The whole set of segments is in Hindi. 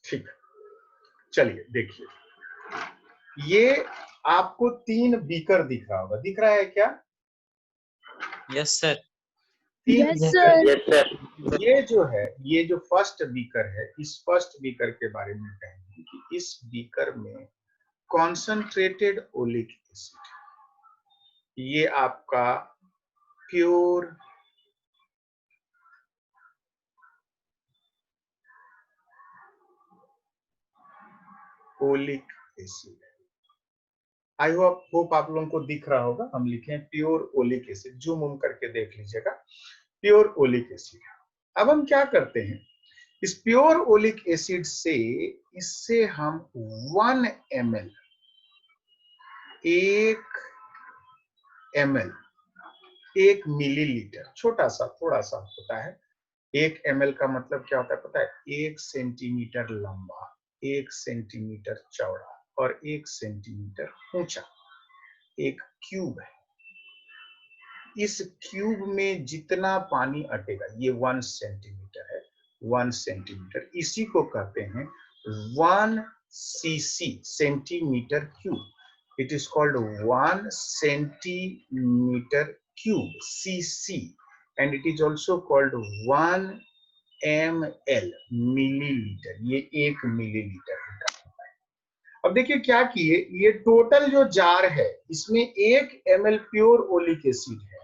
ठीक है, चलिए देखिए, ये आपको 3 बीकर दिख रहा होगा, दिख रहा है क्या? Yes sir. 3 yes beaker. Sir. Yes sir. ये जो है, ये जो फर्स्ट बीकर है, इस फर्स्ट बीकर के बारे में कहेंगे कि इस बीकर में कॉन्सेंट्रेटेड ओलिक एसिड, ये आपका प्योर ओलिक एसिड है। आई होप आप लोगों को दिख रहा होगा, हम लिखे प्योर ओलिक एसिड, जूम उम करके देख लीजिएगा, प्योर ओलिक एसिड। अब हम क्या करते हैं, इस प्योर ओलिक एसिड से, इससे हम 1 ml, 1 ml, 1 मिलीलीटर, छोटा सा थोड़ा सा होता है। 1 ml का मतलब क्या होता है पता है? 1 सेंटीमीटर लंबा, 1 सेंटीमीटर चौड़ा और 1 सेंटीमीटर ऊंचा एक क्यूब है। इस क्यूब में जितना पानी अटेगा, ये 1 सेंटीमीटर है, 1 सेंटीमीटर, इसी को कहते हैं 1 cc, centimetre cube. It is called 1 centimetre cube, cc, and it is also called 1 ml, millilitre, ये 1 मिलीलीटर का। अब देखिए क्या किए, ये टोटल जो जार है इसमें 1 ml प्योर ओलिक एसिड है,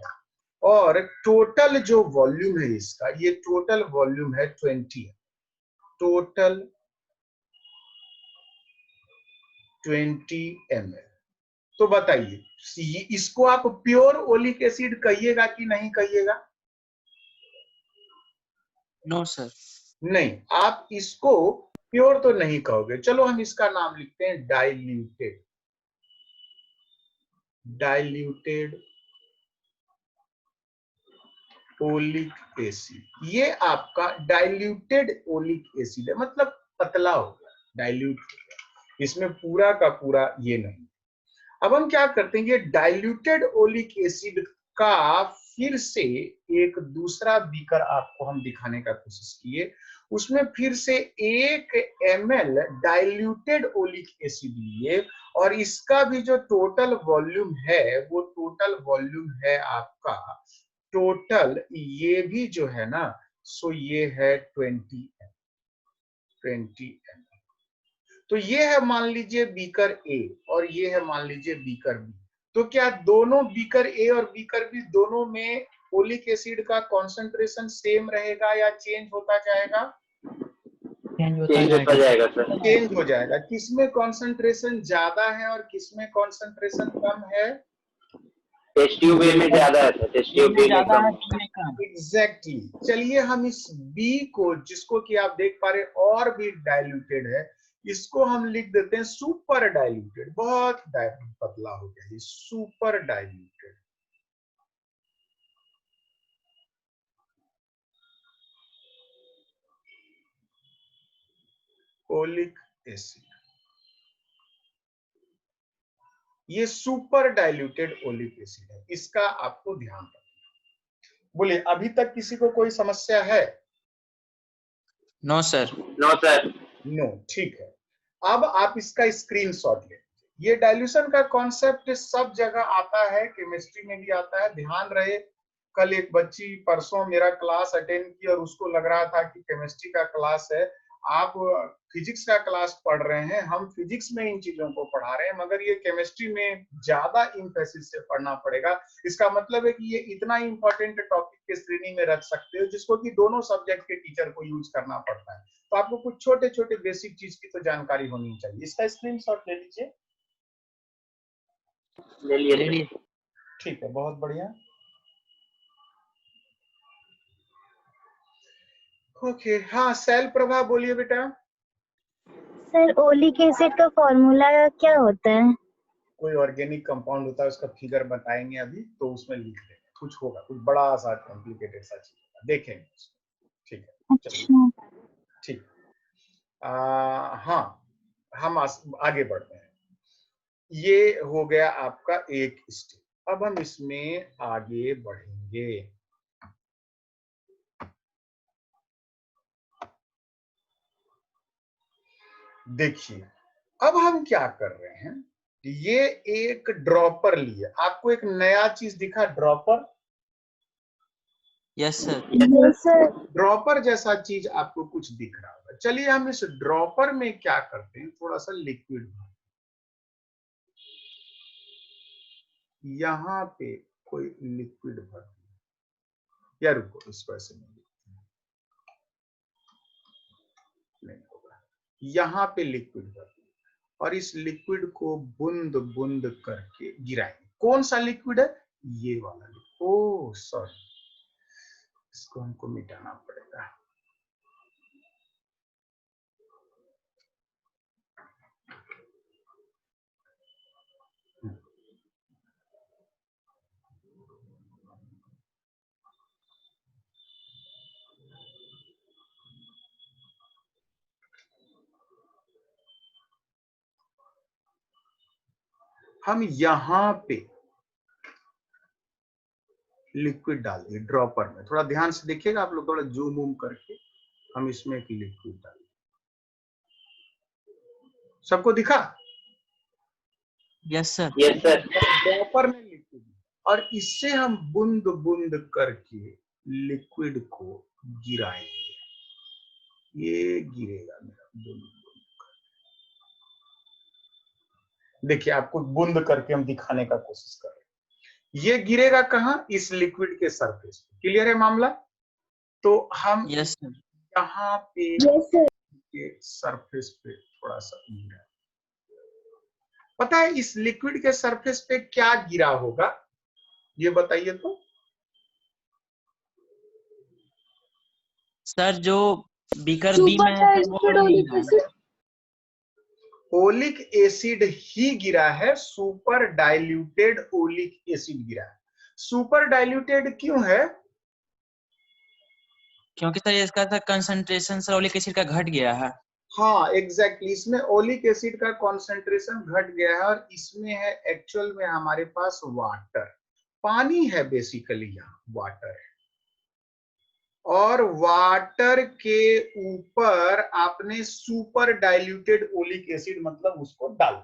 और टोटल जो वॉल्यूम है इसका, ये टोटल वॉल्यूम है 20, टोटल 20 ml। तो बताइए, इसको आप प्योर ओलिक एसिड कहिएगा कि नहीं कहिएगा? No sir. नहीं, आप इसको प्योर तो नहीं कहोगे। चलो हम इसका नाम लिखते हैं डाइल्यूटेड, डाइल्यूटेड ओलिक एसिड। ये आपका डाइल्यूटेड ओलिक एसिड है, मतलब पतला हो गया, डाइल्यूट हो गया, इसमें पूरा का पूरा ये नहीं। अब हम क्या करते हैं, ये डाइल्यूटेड ओलिक एसिड का फिर से एक दूसरा बीकर आपको हम दिखाने का कोशिश किए, उसमें फिर से 1 ml डाइल्यूटेड ओलिक एसिड लिए, और इसका भी जो टोटल वॉल्यूम है, वो टोटल वॉल्यूम है आपका, टोटल ये भी जो है ना, सो ये है 20 ml। तो ये है मान लीजिए बीकर ए, और ये है मान लीजिए बीकर बी। तो क्या दोनों बीकर ए और बीकर बी दोनों में ओलिक एसिड का कॉन्सेंट्रेशन सेम रहेगा या चेंज होता जाएगा? चेंज होता जाएगा सर। चेंज हो जाएगा। किसमें कॉन्सेंट्रेशन ज्यादा है और किसमें कॉन्सेंट्रेशन कम है? टेस्ट ट्यूब ए में ज्यादा है, टेस्ट ट्यूब बी में कम। एग्जैक्टली। चलिए हम इस बी को, जिसको कि आप देख पा रहे और भी डाइल्यूटेड है, इसको हम लिख देते हैं सुपर डाइल्यूटेड। बहुत पतला हो गया, ये सुपर डाइल्यूटेड ओलिक एसिड। ये सुपर डाइल्यूटेड ओलिक एसिड है, इसका आपको ध्यान रखना। बोलिए, अभी तक किसी को कोई समस्या है? No sir. No sir. No, ठीक है। अब आप इसका स्क्रीनशॉट ले। ये डाइल्यूशन का कॉन्सेप्ट सब जगह आता है, केमिस्ट्री में भी आता है। ध्यान रहे, कल एक बच्ची परसों मेरा क्लास अटेंड की और उसको लग रहा था कि केमिस्ट्री का क्लास है, आप फिजिक्स का क्लास पढ़ रहे हैं, हम फिजिक्स में इन चीजों को पढ़ा रहे हैं, मगर ये केमिस्ट्री में ज्यादा इम्फेसिस से पढ़ना पड़ेगा। इसका मतलब है कि ये इतना इंपॉर्टेंट टॉपिक के श्रेणी में रख सकते हो जिसको कि दोनों सब्जेक्ट के टीचर को यूज करना पड़ता है। तो आपको कुछ छोटे छोटे बेसिक चीज की तो जानकारी होनी चाहिए। इसका स्क्रीनशॉट ले लीजिए। ले लिए। ठीक है, बहुत बढ़िया। ओके, हाँ शैल प्रभा बोलिए बेटा। सर ओलिक एसिड का फॉर्मूला क्या होता है? कोई ऑर्गेनिक कंपाउंड होता है, उसका फिगर बताएंगे अभी, तो उसमें लिख देंगे। कुछ होगा, कुछ बड़ा सा कॉम्प्लिकेटेड सा चीज होगा, देखेंगे उसको। ठीक है, चलिए ठीक। हाँ, हम आगे बढ़ते हैं। ये हो गया आपका एक स्टेप। अब हम इसमें आगे बढ़ेंगे। देखिए अब हम क्या कर रहे हैं, ये एक ड्रॉपर लिए, आपको एक नया चीज दिखा dropper, yes sir. Yes sir. Dropper जैसा चीज आपको कुछ दिख रहा होगा। चलिए हम इस ड्रॉपर में क्या करते हैं, थोड़ा सा लिक्विड भरते हैं। यहाँ पे कोई लिक्विड भरते हैं, या रुको इसको ऐसे नहीं होगा, यहाँ पे लिक्विड भरते हैं और इस लिक्विड को बूंद बूंद करके गिराएंगे। कौन सा लिक्विड है, ये वाला लिक्विड। ओह सॉरी, इसको हमको मिटाना पड़ेगा। हम यहाँ पे लिक्विड डाल दिए ड्रॉपर में, थोड़ा ध्यान से देखिएगा आप लोग, थोड़ा जूम वूम करके हम इसमें एक लिक्विड डाल, सबको दिखा? Yes sir. Yes sir. Dropper में लिक्विड, और इससे हम बूंद बूंद करके लिक्विड को गिराएंगे। ये गिरेगा मेरा बूंद बूंद करके। देखिए आपको बूंद करके हम दिखाने का कोशिश कर रहे हैं। ये गिरेगा कहाँ, इस लिक्विड के सरफेस पे। क्लियर है मामला? तो हम यस सर। यहाँ पे यस सर। के सरफेस पे थोड़ा सा गिरा, पता है इस लिक्विड के सरफेस पे क्या गिरा होगा, ये बताइए तो। सर जो बीकर बी में है सर, वो नहीं गिरा है। ओलिक एसिड ही गिरा है, सुपर डाइल्यूटेड ओलिक एसिड गिरा है। सुपर डाइल्यूटेड क्यों है? क्योंकि सर इसका sir concentration sir oleic acid का घट गया है। हाँ एग्जैक्टली, इसमें ओलिक एसिड का कॉन्सेंट्रेशन घट गया है और इसमें है एक्चुअल में हमारे पास वाटर, पानी है बेसिकली, यहाँ वाटर है। और वाटर के ऊपर आपने सुपर डाइल्यूटेड ओलिक एसिड मतलब उसको डाल,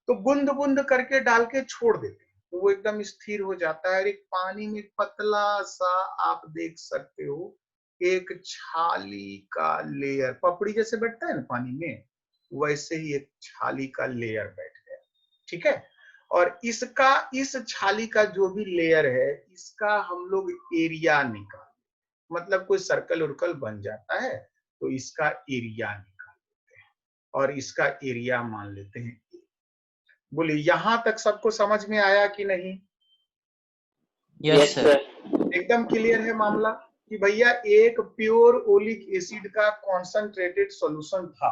तो बूंद बूंद करके डाल के छोड़ देते हैं, तो वो एकदम स्थिर हो जाता है। एक पानी में पतला सा आप देख सकते हो एक छाली का लेयर, पपड़ी जैसे बैठता है ना पानी में, वैसे ही एक छाली का लेयर बैठ गया। ठीक है, और इसका, इस छाली का जो भी लेयर है, इसका हम लोग एरिया निकाल, मतलब कोई सर्कल उर्कल बन जाता है तो इसका एरिया निकाल लेते हैं और इसका एरिया मान लेते हैं। बोलिए यहां तक सबको समझ में आया कि नहीं? Yes sir. एकदम क्लियर है मामला कि भैया एक प्योर ओलिक एसिड का कॉन्सेंट्रेटेड सॉल्यूशन था,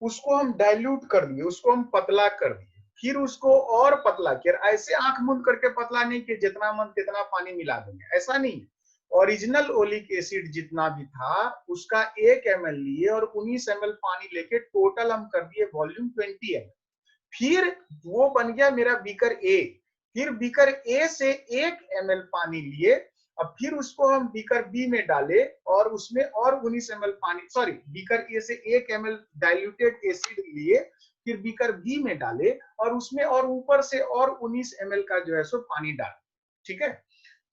उसको हम डाइल्यूट कर दिए, उसको हम पतला कर दिए, फिर उसको और पतला किया। ऐसे आंख मूंद करके पतला नहीं कि जितना मन तितना पानी मिला देंगे, ऐसा नहीं है। ओरिजिनल ओलिक एसिड जितना भी था उसका 1 ml लिए और 19 ml पानी लेके टोटल हम कर दिए वॉल्यूम 20 ml। फिर वो बन गया मेरा बीकर ए, फिर बीकर ए से 1 ml पानी लिए, अब फिर उसको हम बीकर बी में डाले और उसमें और 19 ml पानी, सॉरी बीकर ए से 1 ml डाइल्यूटेड एसिड लिए, फिर बीकर बी में डाले और उसमें और ऊपर से और 19 ml का जो है सो पानी डाले। ठीक है,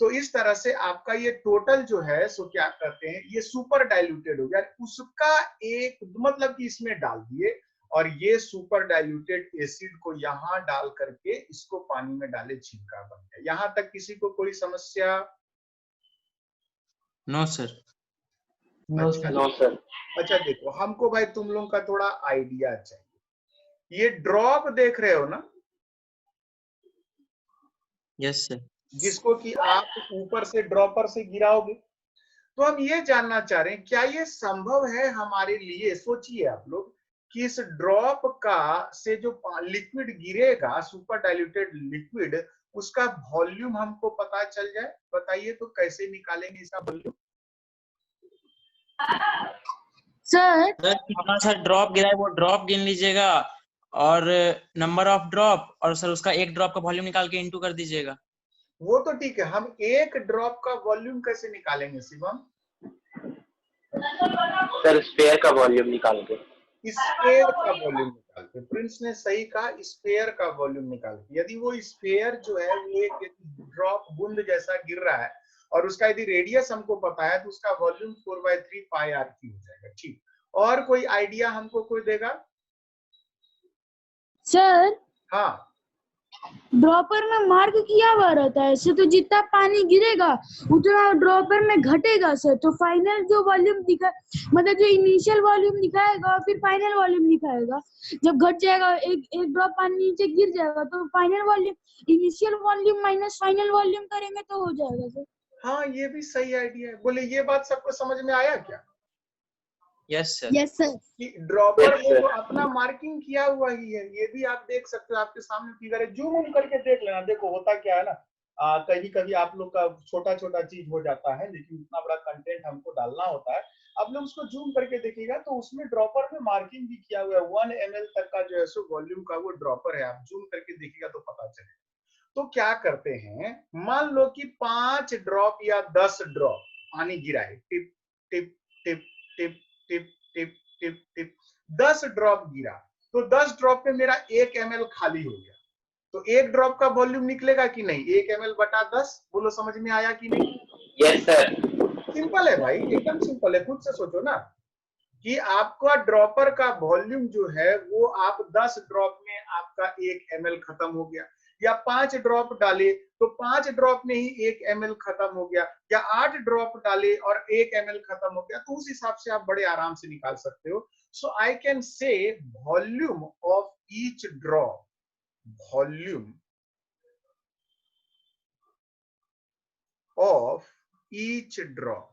तो इस तरह से आपका ये टोटल जो है सो क्या कहते हैं, ये सुपर डाइल्यूटेड हो गया, उसका एक मतलब कि इसमें डाल दिए और ये सुपर डाइल्यूटेड एसिड को यहाँ डाल करके इसको पानी में डाले, छिड़का बन गया। यहाँ तक किसी को कोई समस्या? No sir. No sir. अच्छा देखो, हमको भाई तुम लोगों का थोड़ा आइडिया चाहिए। ये ड्रॉप देख रहे हो ना, यस सर। जिसको कि आप ऊपर से ड्रॉपर से गिराओगे, तो हम ये जानना चाह रहे हैं क्या ये संभव है हमारे लिए? सोचिए आप लोग कि इस ड्रॉप का से जो लिक्विड गिरेगा, सुपर डाइल्यूटेड लिक्विड, उसका वॉल्यूम हमको पता चल जाए, बताइए तो कैसे निकालेंगे इसका वॉल्यूम? सर कितना सर ड्रॉप गिरा है वो ड्रॉप गिन लीजिएगा और नंबर ऑफ ड्रॉप और सर उसका एक ड्रॉप का वॉल्यूम निकाल के इनटू कर दीजिएगा। वो तो ठीक है, हम एक ड्रॉप का वॉल्यूम कैसे निकालेंगे शिवम? सर स्फीयर का वॉल्यूम निकाल के। स्फीयर का वॉल्यूम निकालते हैं। प्रिंस ने सही कहा, स्फीयर का वॉल्यूम निकालते। यदि वो स्फीयर जो है वो एक ड्रॉप बूंद जैसा गिर रहा है और उसका यदि रेडियस हमको पता है तो उसका वॉल्यूम 4/3 पाई आर क्यू हो जाएगा। ठीक, और कोई आइडिया हमको कोई देगा? सर हाँ, ड्रॉपर में मार्क किया हुआ रहता है सर, तो जितना पानी गिरेगा उतना ड्रॉपर में घटेगा सर। तो फाइनल जो वॉल्यूम दिखा, मतलब जो इनिशियल वॉल्यूम दिखाएगा फिर फाइनल वॉल्यूम दिखाएगा। जब घट जाएगा, एक ड्रॉप पानी नीचे गिर जाएगा तो final volume, initial volume minus final volume करेंगे तो हो जाएगा सर। हाँ, ये भी सही आइडिया है। बोले ये बात सबको समझ में आया क्या? Yes sir. Yes sir. कि ड्रॉपर में तो अपना मार्किंग किया हुआ ही है। ये भी आप देख सकते हो, आपके सामने फिगर है, जूम इन करके देख लेना। देखो होता क्या है ना, कभी कभी आप लोग का छोटा छोटा चीज हो जाता है, लेकिन इतना बड़ा कंटेंट हमको डालना होता है। आप लोग उसको जूम करके देखिएगा तो उसमें ड्रॉपर में मार्किंग भी किया हुआ है। 1 ml तक का जो है सो वॉल्यूम का वो ड्रॉपर है। आप जूम करके देखिएगा तो पता चलेगा। तो क्या करते हैं, मान लो कि 5 ड्रॉप या 10 ड्रॉप पानी गिरा है, tip tip tip tip tip tip tip tip, 10 drop गिरा तो 10 ड्रॉप में मेरा 1 ml खाली हो गया। तो 1 ड्रॉप का वॉल्यूम निकलेगा कि नहीं? 1 ml बटा 10। बोलो समझ में आया कि नहीं? Yes sir. सिंपल है भाई, एकदम सिंपल है। खुद से सोचो ना कि आपका ड्रॉपर का वॉल्यूम जो है वो आप 10 ड्रॉप में आपका 1 ml खत्म हो गया, या 5 ड्रॉप डाले तो 5 ड्रॉप में ही 1 ml खत्म हो गया, या 8 ड्रॉप डाले और 1 ml खत्म हो गया। तो उस हिसाब से आप बड़े आराम से निकाल सकते हो। So I can say volume of each drop, volume of each drop,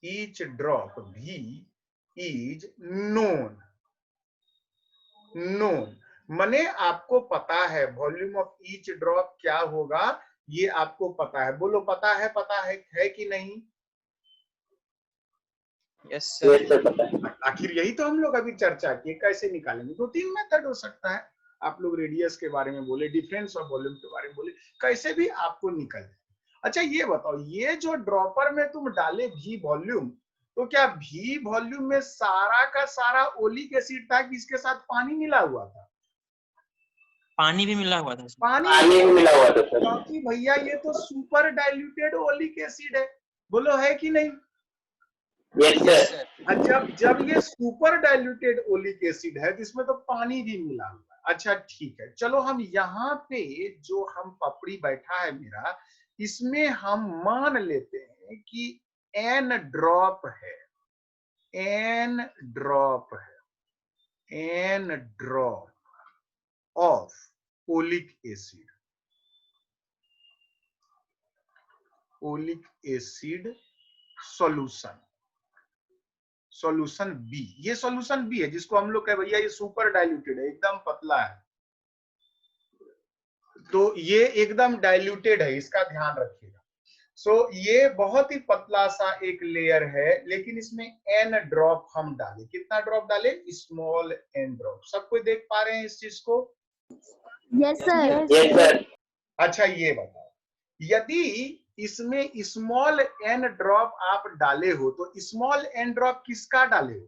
each drop V is known। मने आपको पता है वॉल्यूम ऑफ ईच ड्रॉप क्या होगा, ये आपको पता है। बोलो पता है कि नहीं? Yes sir. पता है। आखिर यही तो हम लोग अभी चर्चा किए, कैसे निकालेंगे। 2-3 मेथड हो सकता है। आप लोग रेडियस के बारे में बोले, डिफरेंस ऑफ वॉल्यूम के बारे में बोले, कैसे भी आपको निकल जाए। अच्छा ये बताओ, ये जो ड्रॉपर में तुम डाले भी वॉल्यूम, तो क्या भी वॉल्यूम में सारा का सारा ओलिक एसिड था कि इसके साथ पानी मिला हुआ था? पानी भी मिला हुआ था सर। पानी मिला हुआ था सर। क्योंकि भैया ये तो सुपर डाइल्यूटेड ओलिक एसिड है। बोलो है कि नहीं? Yes sir. जब ये सुपर डाइल्यूटेड ओलिक एसिड है तो इसमें तो पानी भी मिला हुआ है। अच्छा ठीक है, चलो हम यहाँ पे जो हम पपड़ी बैठा है मेरा, इसमें हम मान लेते हैं कि n ड्रॉप है, n drop of oleic acid solution B. ये सॉल्यूशन बी है जिसको हम लोग कहे भैया ये सुपर डाइल्यूटेड है, एकदम पतला है। तो ये एकदम डाइल्यूटेड है, इसका ध्यान रखिएगा। सो ये बहुत ही पतला सा एक लेयर है, लेकिन इसमें n ड्रॉप हम डाले। कितना ड्रॉप डाले? Small n drop. सब कोई देख पा रहे हैं इस चीज को? Yes sir. Yes sir. अच्छा ये बताओ, यदि इसमें स्मॉल n ड्रॉप आप डाले हो तो स्मॉल n ड्रॉप किसका डाले हो?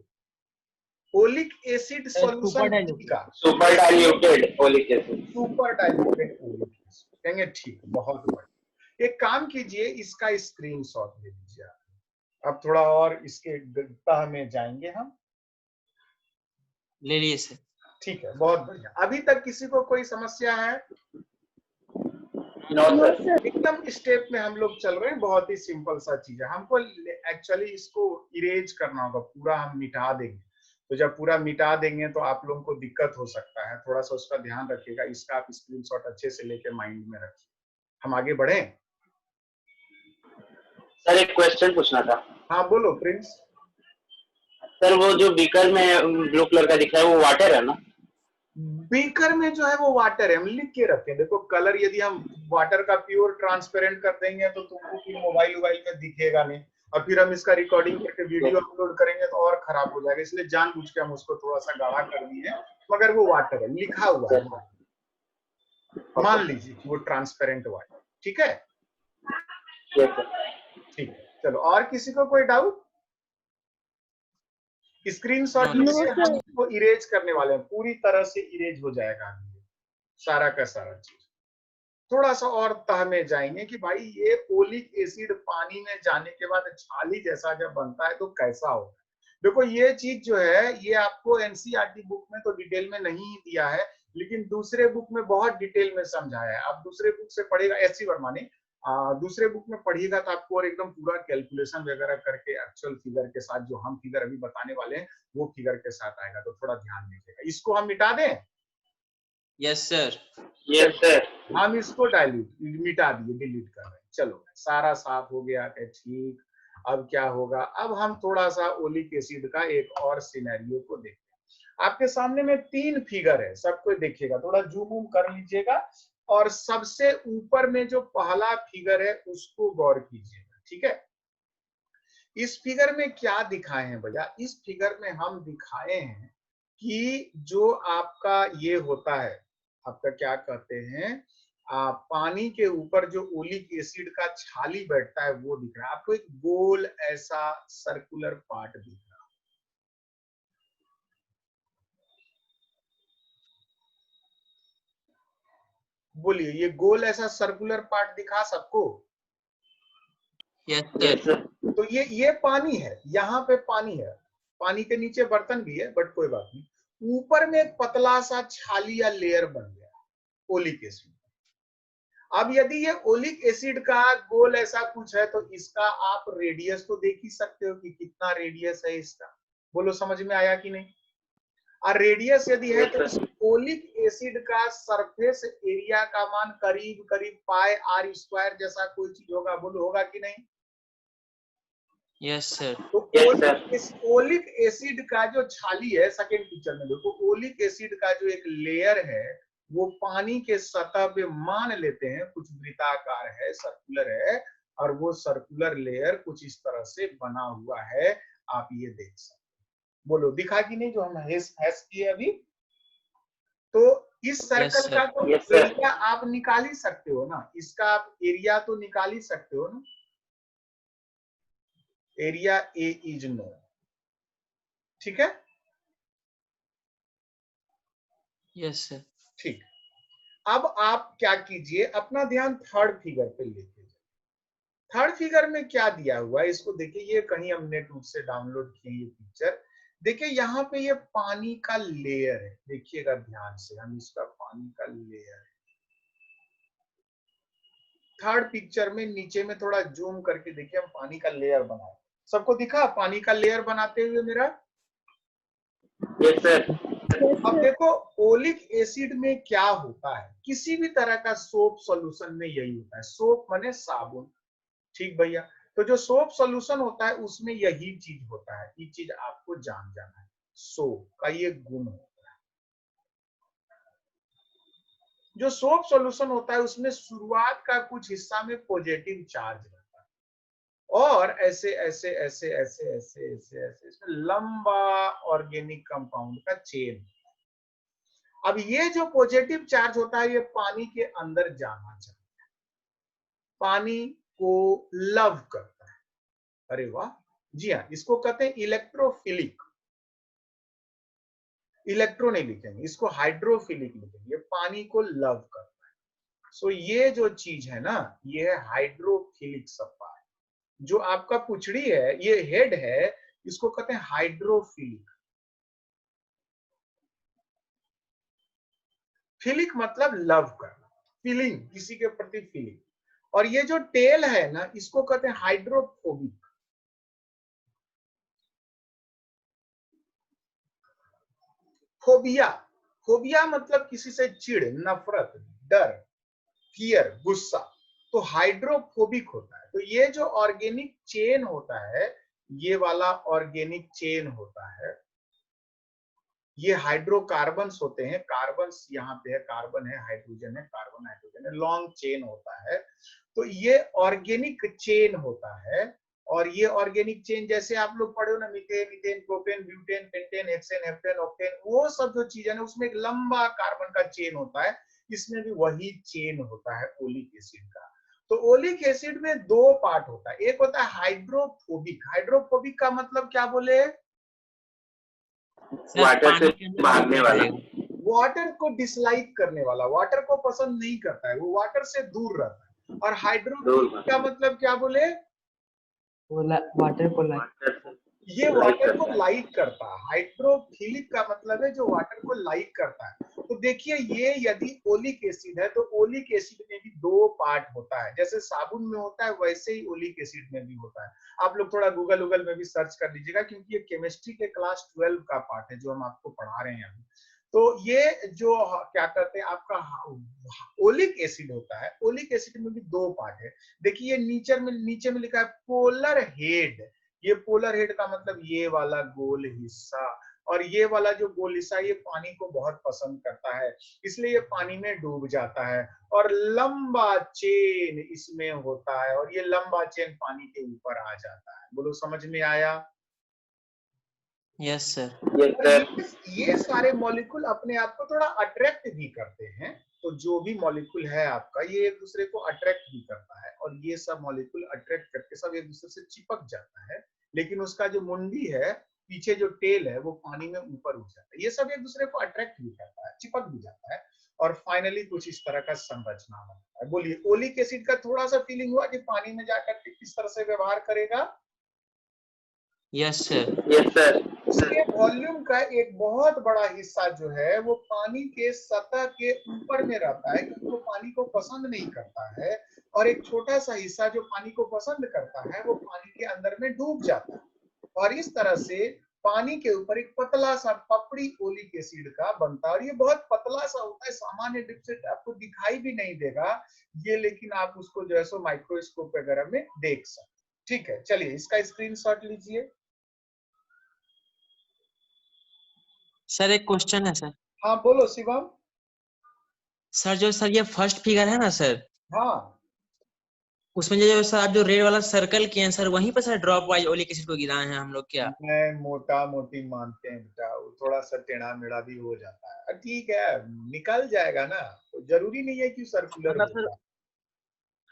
ओलिक एसिड सॉल्यूशन का। Super diluted oleic acid. Super diluted oleic acid कहेंगे। ठीक, बहुत बढ़िया। एक काम कीजिए, इसका स्क्रीनशॉट ले लीजिए। अब थोड़ा और इसके तह में जाएंगे हम। ले लिए सर। ठीक है, बहुत बढ़िया। अभी तक किसी को कोई समस्या है? No sir. एकदम स्टेप में हम लोग चल रहे हैं। बहुत ही सिंपल सा चीज है। हमको एक्चुअली इसको इरेज करना होगा, पूरा हम मिटा देंगे। तो जब पूरा मिटा देंगे तो आप लोगों को दिक्कत हो सकता है, थोड़ा सा उसका ध्यान रखिएगा। इसका आप स्क्रीनशॉट अच्छे से लेके माइंड में रखिए। हम आगे बढ़े? सर एक क्वेश्चन पूछना था। हाँ बोलो प्रिंस। सर वो जो बीकर में ब्लू कलर का दिख रहा है वो वाटर है ना? बीकर में जो है वो वाटर है, हम लिख के रखे। देखो कलर यदि हम वाटर का प्योर ट्रांसपेरेंट कर देंगे तो तुमको फिर मोबाइल में दिखेगा नहीं, और फिर हम इसका रिकॉर्डिंग करके वीडियो अपलोड करेंगे तो और खराब हो जाएगा। इसलिए जानबूझ के हम उसको थोड़ा सा गाढ़ा कर दिए, मगर वो वाटर है, लिखा हुआ है। मान लीजिए कि वो ट्रांसपेरेंट वाटर। ठीक है, ठीक है। चलो, और किसी को कोई डाउट? स्क्रीनशॉट No, लीजिए, no, हम sir. इसको इरेज करने वाले हैं, पूरी तरह से इरेज हो जाएगा अभी सारा का सारा चीज। थोड़ा सा और तह में जाएंगे कि भाई ये ओलिक एसिड पानी में जाने के बाद छाली जैसा जब बनता है तो कैसा होगा। देखो ये चीज जो है ये आपको एनसीईआरटी बुक में तो डिटेल में नहीं दिया है, लेकिन दूसरे बुक में बहुत डिटेल में समझाया है। आप दूसरे बुक से पढ़ेगा, एससी वर्मा ने दूसरे बुक में पढ़िएगा तो आपको और एकदम पूरा कैलकुलेशन वगैरह करके एक्चुअल फिगर के साथ, जो हम फिगर अभी बताने वाले हैं वो फिगर के साथ आएगा, तो थोड़ा ध्यान दीजिएगा। इसको हम मिटा दें? yes sir. Yes sir. हम इसको मिटा दिए, डिलीट कर रहे हैं। चलो सारा साफ हो गया है, ठीक। अब क्या होगा, अब हम थोड़ा सा ओलिक एसिड का एक और सिनेरियो को देखते हैं। आपके सामने में 3 फिगर है, सबको देखिएगा, थोड़ा जूम कर लीजिएगा और सबसे ऊपर में जो पहला फिगर है उसको गौर कीजिएगा, ठीक है। इस फिगर में क्या दिखाए हैं भैया, इस फिगर में हम दिखाए हैं कि जो आपका ये होता है, आपका क्या कहते हैं, पानी के ऊपर जो ओलिक एसिड का छाली बैठता है वो दिख रहा है आपको, एक गोल ऐसा सर्कुलर पार्ट दिख रहा है। बोलिए, ये गोल ऐसा सर्कुलर पार्ट दिखा सबको? yes yes sir. सर। तो ये पानी है, यहाँ पे पानी है, पानी के नीचे बर्तन भी है, बट कोई बात नहीं। ऊपर में एक पतला सा छाली या लेयर बन गया ओलिक एसिड। अब यदि ये ओलिक एसिड का गोल ऐसा कुछ है तो इसका आप रेडियस तो देख ही सकते हो कि कितना रेडियस है इसका। बोलो समझ में आया कि नहीं? और रेडियस यदि है तो इस ओलिक एसिड का सरफेस एरिया का मान करीब करीब पाई आर स्क्वायर जैसा कोई चीज होगा। बोलो होगा कि नहीं? yes sir. तो Yes, ओलिक एसिड का जो छाली है, सेकेंड पिक्चर में देखो, ओलिक एसिड का जो एक लेयर है वो पानी के सतह पे मान लेते हैं कुछ वृत्ताकार है, सर्कुलर है, और वो सर्कुलर लेयर कुछ इस तरह से बना हुआ है, आप ये देख सकते हैं। बोलो दिखा कि नहीं जो हम हैश किए अभी? तो इस सर्कल sir. का तो Yes, sir. एरिया आप निकाल ही सकते हो ना, इसका आप एरिया तो निकाल ही सकते हो ना। एरिया ए इज नो, ठीक है, yes sir. ठीक। अब आप क्या कीजिए, अपना ध्यान थर्ड फिगर पे लेके जाइए। थर्ड फिगर में क्या दिया हुआ है इसको देखिए, ये कहीं हम नेट से डाउनलोड किए ये पिक्चर। देखिए यहाँ पे ये पानी का लेयर है, देखिएगा ध्यान से, हम इसका पानी का लेयर है। थर्ड पिक्चर में नीचे में थोड़ा जूम करके देखिए, हम पानी का लेयर बनाए। सबको दिखा पानी का लेयर बनाते हुए मेरा? Yes sir. अब देखो ओलिक एसिड में क्या होता है, किसी भी तरह का सोप सॉल्यूशन में यही होता है। सोप माने साबुन, ठीक भैया। तो जो सोप सॉल्यूशन होता है उसमें यही चीज होता है, ये चीज आपको जान जाना है, सोप का ये गुण होता है। जो सोप सॉल्यूशन होता है उसमें शुरुआत का कुछ हिस्सा में पॉजिटिव चार्ज रहता है और ऐसे ऐसे ऐसे ऐसे ऐसे ऐसे ऐसे इसमें लंबा ऑर्गेनिक कंपाउंड का चेन। अब ये जो पॉजिटिव चार्ज होता है ये पानी के अंदर जाना चाहता है, पानी को लव करता है। अरे वाह, जी हाँ, इसको कहते हैं इलेक्ट्रोफिलिक। इलेक्ट्रो नहीं लिखेंगे, इसको हाइड्रोफिलिक लिखेंगे, ये पानी को लव करता है। सो ये जो चीज है ना, ये है हाइड्रोफिलिक सप्पा है। जो आपका पुछड़ी है, ये हेड है, इसको कहते हैं हाइड्रोफिलिक। फिलिक मतलब लव करना, फीलिंग, किसी के प्रति फीलिंग। और ये जो टेल है ना, इसको कहते हैं हाइड्रोफोबिक। फोबिया, फोबिया मतलब किसी से चिढ़, नफरत, डर, फियर, गुस्सा, तो हाइड्रोफोबिक होता है। तो ये जो ऑर्गेनिक चेन होता है, ये वाला ऑर्गेनिक चेन होता है, ये हाइड्रोकार्बन्स होते हैं। कार्बन्स यहाँ पे है, कार्बन है, हाइड्रोजन है, कार्बन हाइड्रोजन है, लॉन्ग चेन होता है। तो ये ऑर्गेनिक चेन होता है। और ये ऑर्गेनिक चेन जैसे आप लोग पढ़े हो ना, methane, methane, propane, butane, pentane, hexane, heptane, octane, वो सब जो चीज है ना उसमें एक लंबा कार्बन का चेन होता है। इसमें भी वही चेन होता है ओलिक एसिड का। तो ओलिक एसिड में 2 पार्ट होता है, एक होता है हाइड्रोफोबिक। हाइड्रोफोबिक का मतलब क्या बोले? सर वाटर पानी से के अंदर भागने वाला। रहेगा। वाटर को डिसलाइक करने वाला, वाटर को पसंद नहीं करता है, वो वाटर से दूर रहता है। और हाइड्रोफिलिक का मतलब क्या बोले? वाटर को वाटर से ये लाइक वाटर को करता है। लाइक करता है। हाइड्रोफिलिक का मतलब है जो वाटर को लाइक करता है। तो देखिए ये यदि ओलिक एसिड है तो ओलिक एसिड में भी दो पार्ट होता है, जैसे साबुन में होता है वैसे ही ओलिक एसिड में भी होता है। आप लोग थोड़ा गूगल में भी सर्च कर लीजिएगा, क्योंकि ये केमिस्ट्री के क्लास 12 का पार्ट है जो हम आपको पढ़ा रहे हैं अभी। तो ये जो क्या कहते हैं आपका ओलिक एसिड होता है, ओलिक एसिड में भी दो पार्ट है। देखिए नीचे में लिखा है पोलर हेड। ये पोलर हेड का मतलब ये वाला गोल हिस्सा, और ये वाला जो गोल हिस्सा ये पानी को बहुत पसंद करता है, इसलिए ये पानी में डूब जाता है। और लंबा चेन इसमें होता है, और ये लंबा चेन पानी के ऊपर आ जाता है। बोलो समझ में आया? Yes sir. Yes sir. ये सारे मॉलिक्यूल अपने आप को थोड़ा अट्रैक्ट भी करते हैं। तो जो भी मॉलिक्यूल है आपका ये एक दूसरे को अट्रैक्ट भी करता है, और ये सब मॉलिक्यूल अट्रैक्ट करके सब एक दूसरे से चिपक जाता है, लेकिन उसका जो मुंडी है, पीछे जो टेल है, वो पानी में ऊपर उठ जाता है। ये सब एक दूसरे को अट्रैक्ट भी करता है, चिपक भी जाता है, और फाइनली कुछ इस तरह का संरचना बनता है। बोलिए ओलिक एसिड का थोड़ा सा फीलिंग हुआ कि पानी में जाकर के किस तरह से व्यवहार करेगा? Yes sir. Yes sir. उसके वॉल्यूम का एक बहुत बड़ा हिस्सा जो है वो पानी के सतह के ऊपर में रहता है, क्योंकि वो पानी को पसंद नहीं करता है, और एक छोटा सा हिस्सा जो पानी को पसंद करता है वो पानी के अंदर में डूब जाता है। और इस तरह से पानी के ऊपर एक पतला सा पपड़ी ओलिक एसिड का बनता है, और ये बहुत पतला सा होता है, सामान्य रूप से आपको दिखाई भी नहीं देगा ये, लेकिन आप उसको जो है सो माइक्रोस्कोप वगैरह में देख सकते। ठीक है, चलिए इसका स्क्रीनशॉट लीजिए। सर एक क्वेश्चन है सर। हाँ बोलो शिवम। सर जो सर ये फर्स्ट फिगर है ना सर, हाँ उसमें जो सर आप जो रेड वाला सर्कल किए हैं सर, वहीं पर sir drop wise oleic acid को गिराए हैं हम लोग क्या? मैं मोटा मोटी मानते हैं बेटा, वो थोड़ा सा टेढ़ा मेढ़ा भी हो जाता है, ठीक है निकल जाएगा ना, तो जरूरी नहीं है कि सर्कुलर मतलब सर, होगा।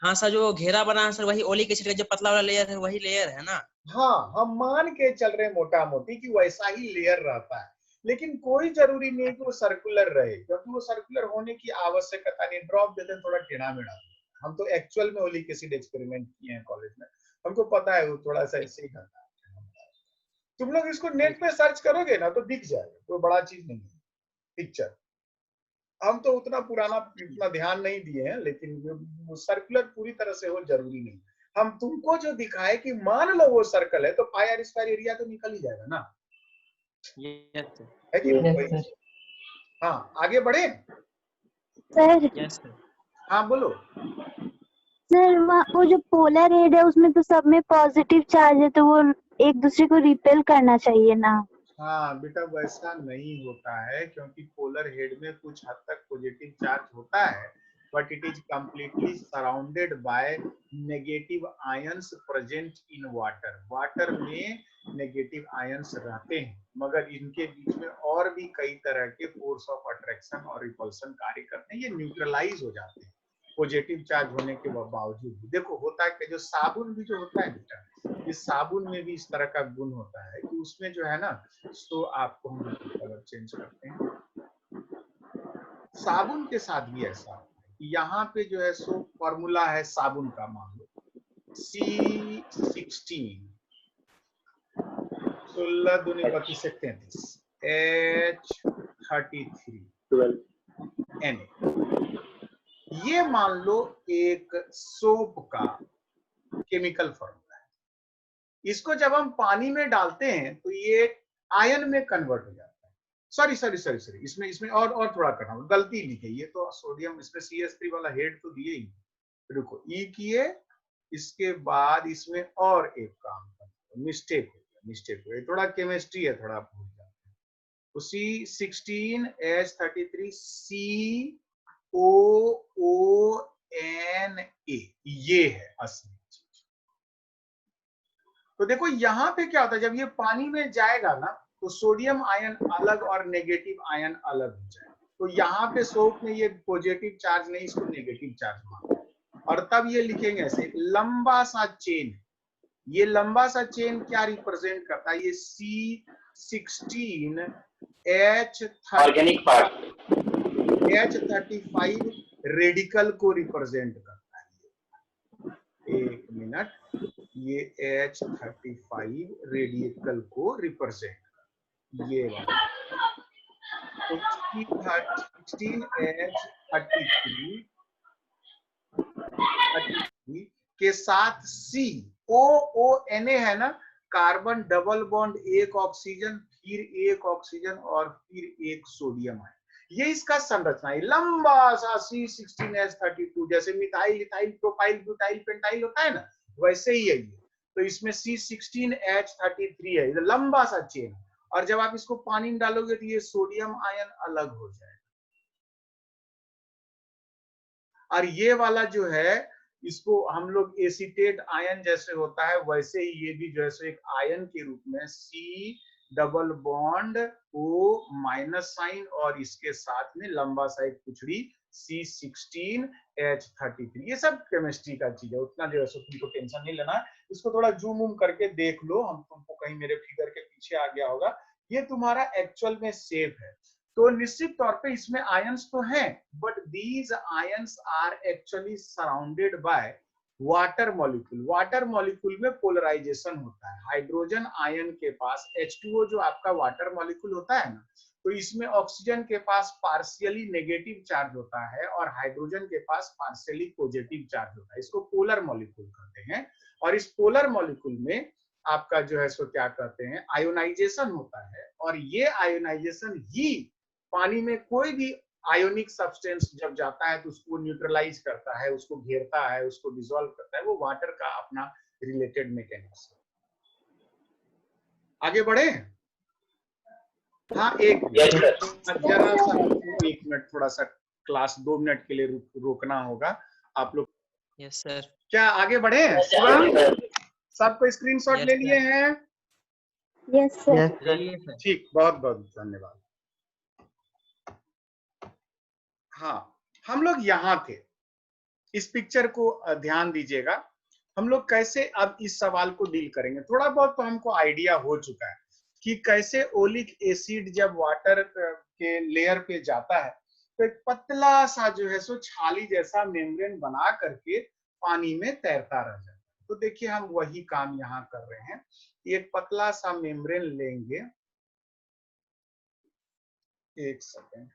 हाँ सर जो घेरा बना है सर वही ओलिक एसिड का जो पतला वाला लेयर है वही लेयर है ना? हाँ हम मान के चल रहे मोटा मोटी कि वैसा ही लेयर रहता है, लेकिन कोई जरूरी नहीं है कि वो सर्कुलर रहे, क्योंकि वो सर्कुलर होने की आवश्यकता नहीं। ड्रॉप देते हैं थोड़ा टेढ़ा मेढ़ा। हम तो एक्चुअल में ओलिक एसिड एक्सपेरिमेंट किए हैं कॉलेज में, हमको पता है वो थोड़ा सा ऐसे ही करता है। तुम लोग इसको नेट पे सर्च करोगे ना तो दिख जाएगा, कोई बड़ा चीज नहीं है पिक्चर। हम तो उतना पुराना इतना ध्यान नहीं दिए हैं, लेकिन सर्कुलर पूरी तरह से हो जरूरी नहीं। हम तुमको जो दिखाए कि मान लो वो सर्कल है तो पाई आर स्क्वायर एरिया तो निकल ही जाएगा ना, यस सर। है कि नहीं? हाँ आगे बढ़े। Sir yes sir. हाँ बोलो। सर वो जो पोलर हेड है उसमें तो सब में पॉजिटिव चार्ज है, तो वो एक दूसरे को रिपेल करना चाहिए ना? हाँ बेटा वैसा नहीं होता है, क्योंकि पोलर हेड में कुछ हद तक पॉजिटिव चार्ज होता है, but it is completely surrounded by negative ions present in water. Water में नेगेटिव आयंस रहते हैं, मगर इनके बीच में और भी कई तरह के फोर्स ऑफ अट्रैक्शन और रिपल्सन कार्य करते हैं, ये न्यूट्रलाइज हो जाते हैं पॉजिटिव चार्ज होने के बावजूद भी। देखो होता है कि जो साबुन भी जो होता है बेटा, इस साबुन में भी इस तरह का गुण होता है कि उसमें जो है ना, तो आपको हम कलर चेंज करते हैं। साबुन के साथ भी ऐसा है कि यहाँ पे जो है सो फॉर्मूला है साबुन का, मान लो C16 16 दूनी 32 से 33 H33 Na। ये मान लो एक सोप का केमिकल फॉर्मूला है। इसको जब हम पानी में डालते हैं तो ये आयन में कन्वर्ट हो जाता है। सॉरी इसमें और थोड़ा करना, गलती लिखे, ये तो सोडियम, इसमें CH3 वाला हेड तो दिए ही। रुको ई किए, इसके बाद इसमें और एक काम करना, मिस्टेक हो गया, थोड़ा केमिस्ट्री है, थोड़ा भूल जाते हैं। तो C16 H33 COONA, ये है असली चीज। तो देखो यहाँ पे क्या होता है, जब ये पानी में जाएगा ना तो सोडियम आयन अलग और नेगेटिव आयन अलग हो जाएगा। तो यहाँ पे सोप में ये पॉजिटिव चार्ज नहीं, इसको नेगेटिव चार्ज मानते हैं, और तब ये लिखेंगे ऐसे एक लंबा सा चेन। ये लंबा सा चेन क्या रिप्रेजेंट करता है, ये ऑर्गेनिक पार्ट H35 रेडिकल को रिप्रेजेंट करता है। एक मिनट, ये H35 रेडिकल को रिप्रेजेंट, ये वाला 16H33 के साथ COONA है ना, कार्बन डबल बॉन्ड, एक ऑक्सीजन, फिर एक ऑक्सीजन और फिर एक सोडियम है। ये इसका संरचना है, लंबा सा C16H32, जैसे methyl, ethyl, propyl, butyl, pentyl होता है ना, वैसे ही है ये। तो इसमें C16H33 है, ये लंबा सा चेन। और जब आप इसको पानी में डालोगे तो ये सोडियम आयन अलग हो जाएगा। और ये वाला जो है, इसको हम लोग एसीटेट आयन जैसे होता है वैसे ही ये भी जैसे एक आयन के रूप में C double bond O minus sign और इसके साथ में लंबा सा एक पुछड़ी C16H33। ये सब केमिस्ट्री का चीज है, उतना जो है सो तुमको टेंशन नहीं लेना। इसको थोड़ा जूम उम करके देख लो, हम तुमको कहीं मेरे फिगर के पीछे आ गया होगा। ये तुम्हारा एक्चुअल में सेफ है। तो निश्चित तौर पे इसमें आयंस तो हैं, but these ions are actually surrounded by water molecule. Water molecule में पोलराइजेशन होता है। हाइड्रोजन आयन के पास H2O जो आपका वाटर मॉलिक्यूल होता है ना, तो इसमें ऑक्सीजन के पास पार्शियली नेगेटिव चार्ज होता है और हाइड्रोजन के पास पार्शियली पॉजिटिव चार्ज होता है। इसको पोलर मॉलिक्यूल कहते हैं। और इस पोलर मॉलिक्यूल में आपका जो है सो क्या कहते हैं, आयोनाइजेशन होता है। और ये आयोनाइजेशन ही पानी में कोई भी आयोनिक सब्सटेंस जब जाता है तो उसको न्यूट्रलाइज करता है, उसको घेरता है, उसको डिसॉल्व करता है। वो वाटर का अपना रिलेटेड मैकेनिज्म। आगे बढ़े? हाँ, एक जरा सा 1 मिनट, थोड़ा सा क्लास 2 मिनट के लिए रोकना होगा आप लोग। Yes sir. क्या आगे बढ़े? सबको स्क्रीनशॉट ले लिए हैं? Yes sir. ठीक, बहुत बहुत धन्यवाद। हाँ, हम लोग यहाँ थे। इस पिक्चर को ध्यान दीजिएगा। हम लोग कैसे अब इस सवाल को डील करेंगे। थोड़ा बहुत तो हमको आइडिया हो चुका है कि कैसे ओलिक एसिड जब वाटर के लेयर पे जाता है तो एक पतला सा जो है सो छाली जैसा मेम्ब्रेन बना करके पानी में तैरता रह जाता है। तो देखिए हम वही काम यहाँ कर रहे हैं। एक पतला सा मेम्ब्रेन लेंगे, एक सेकेंड,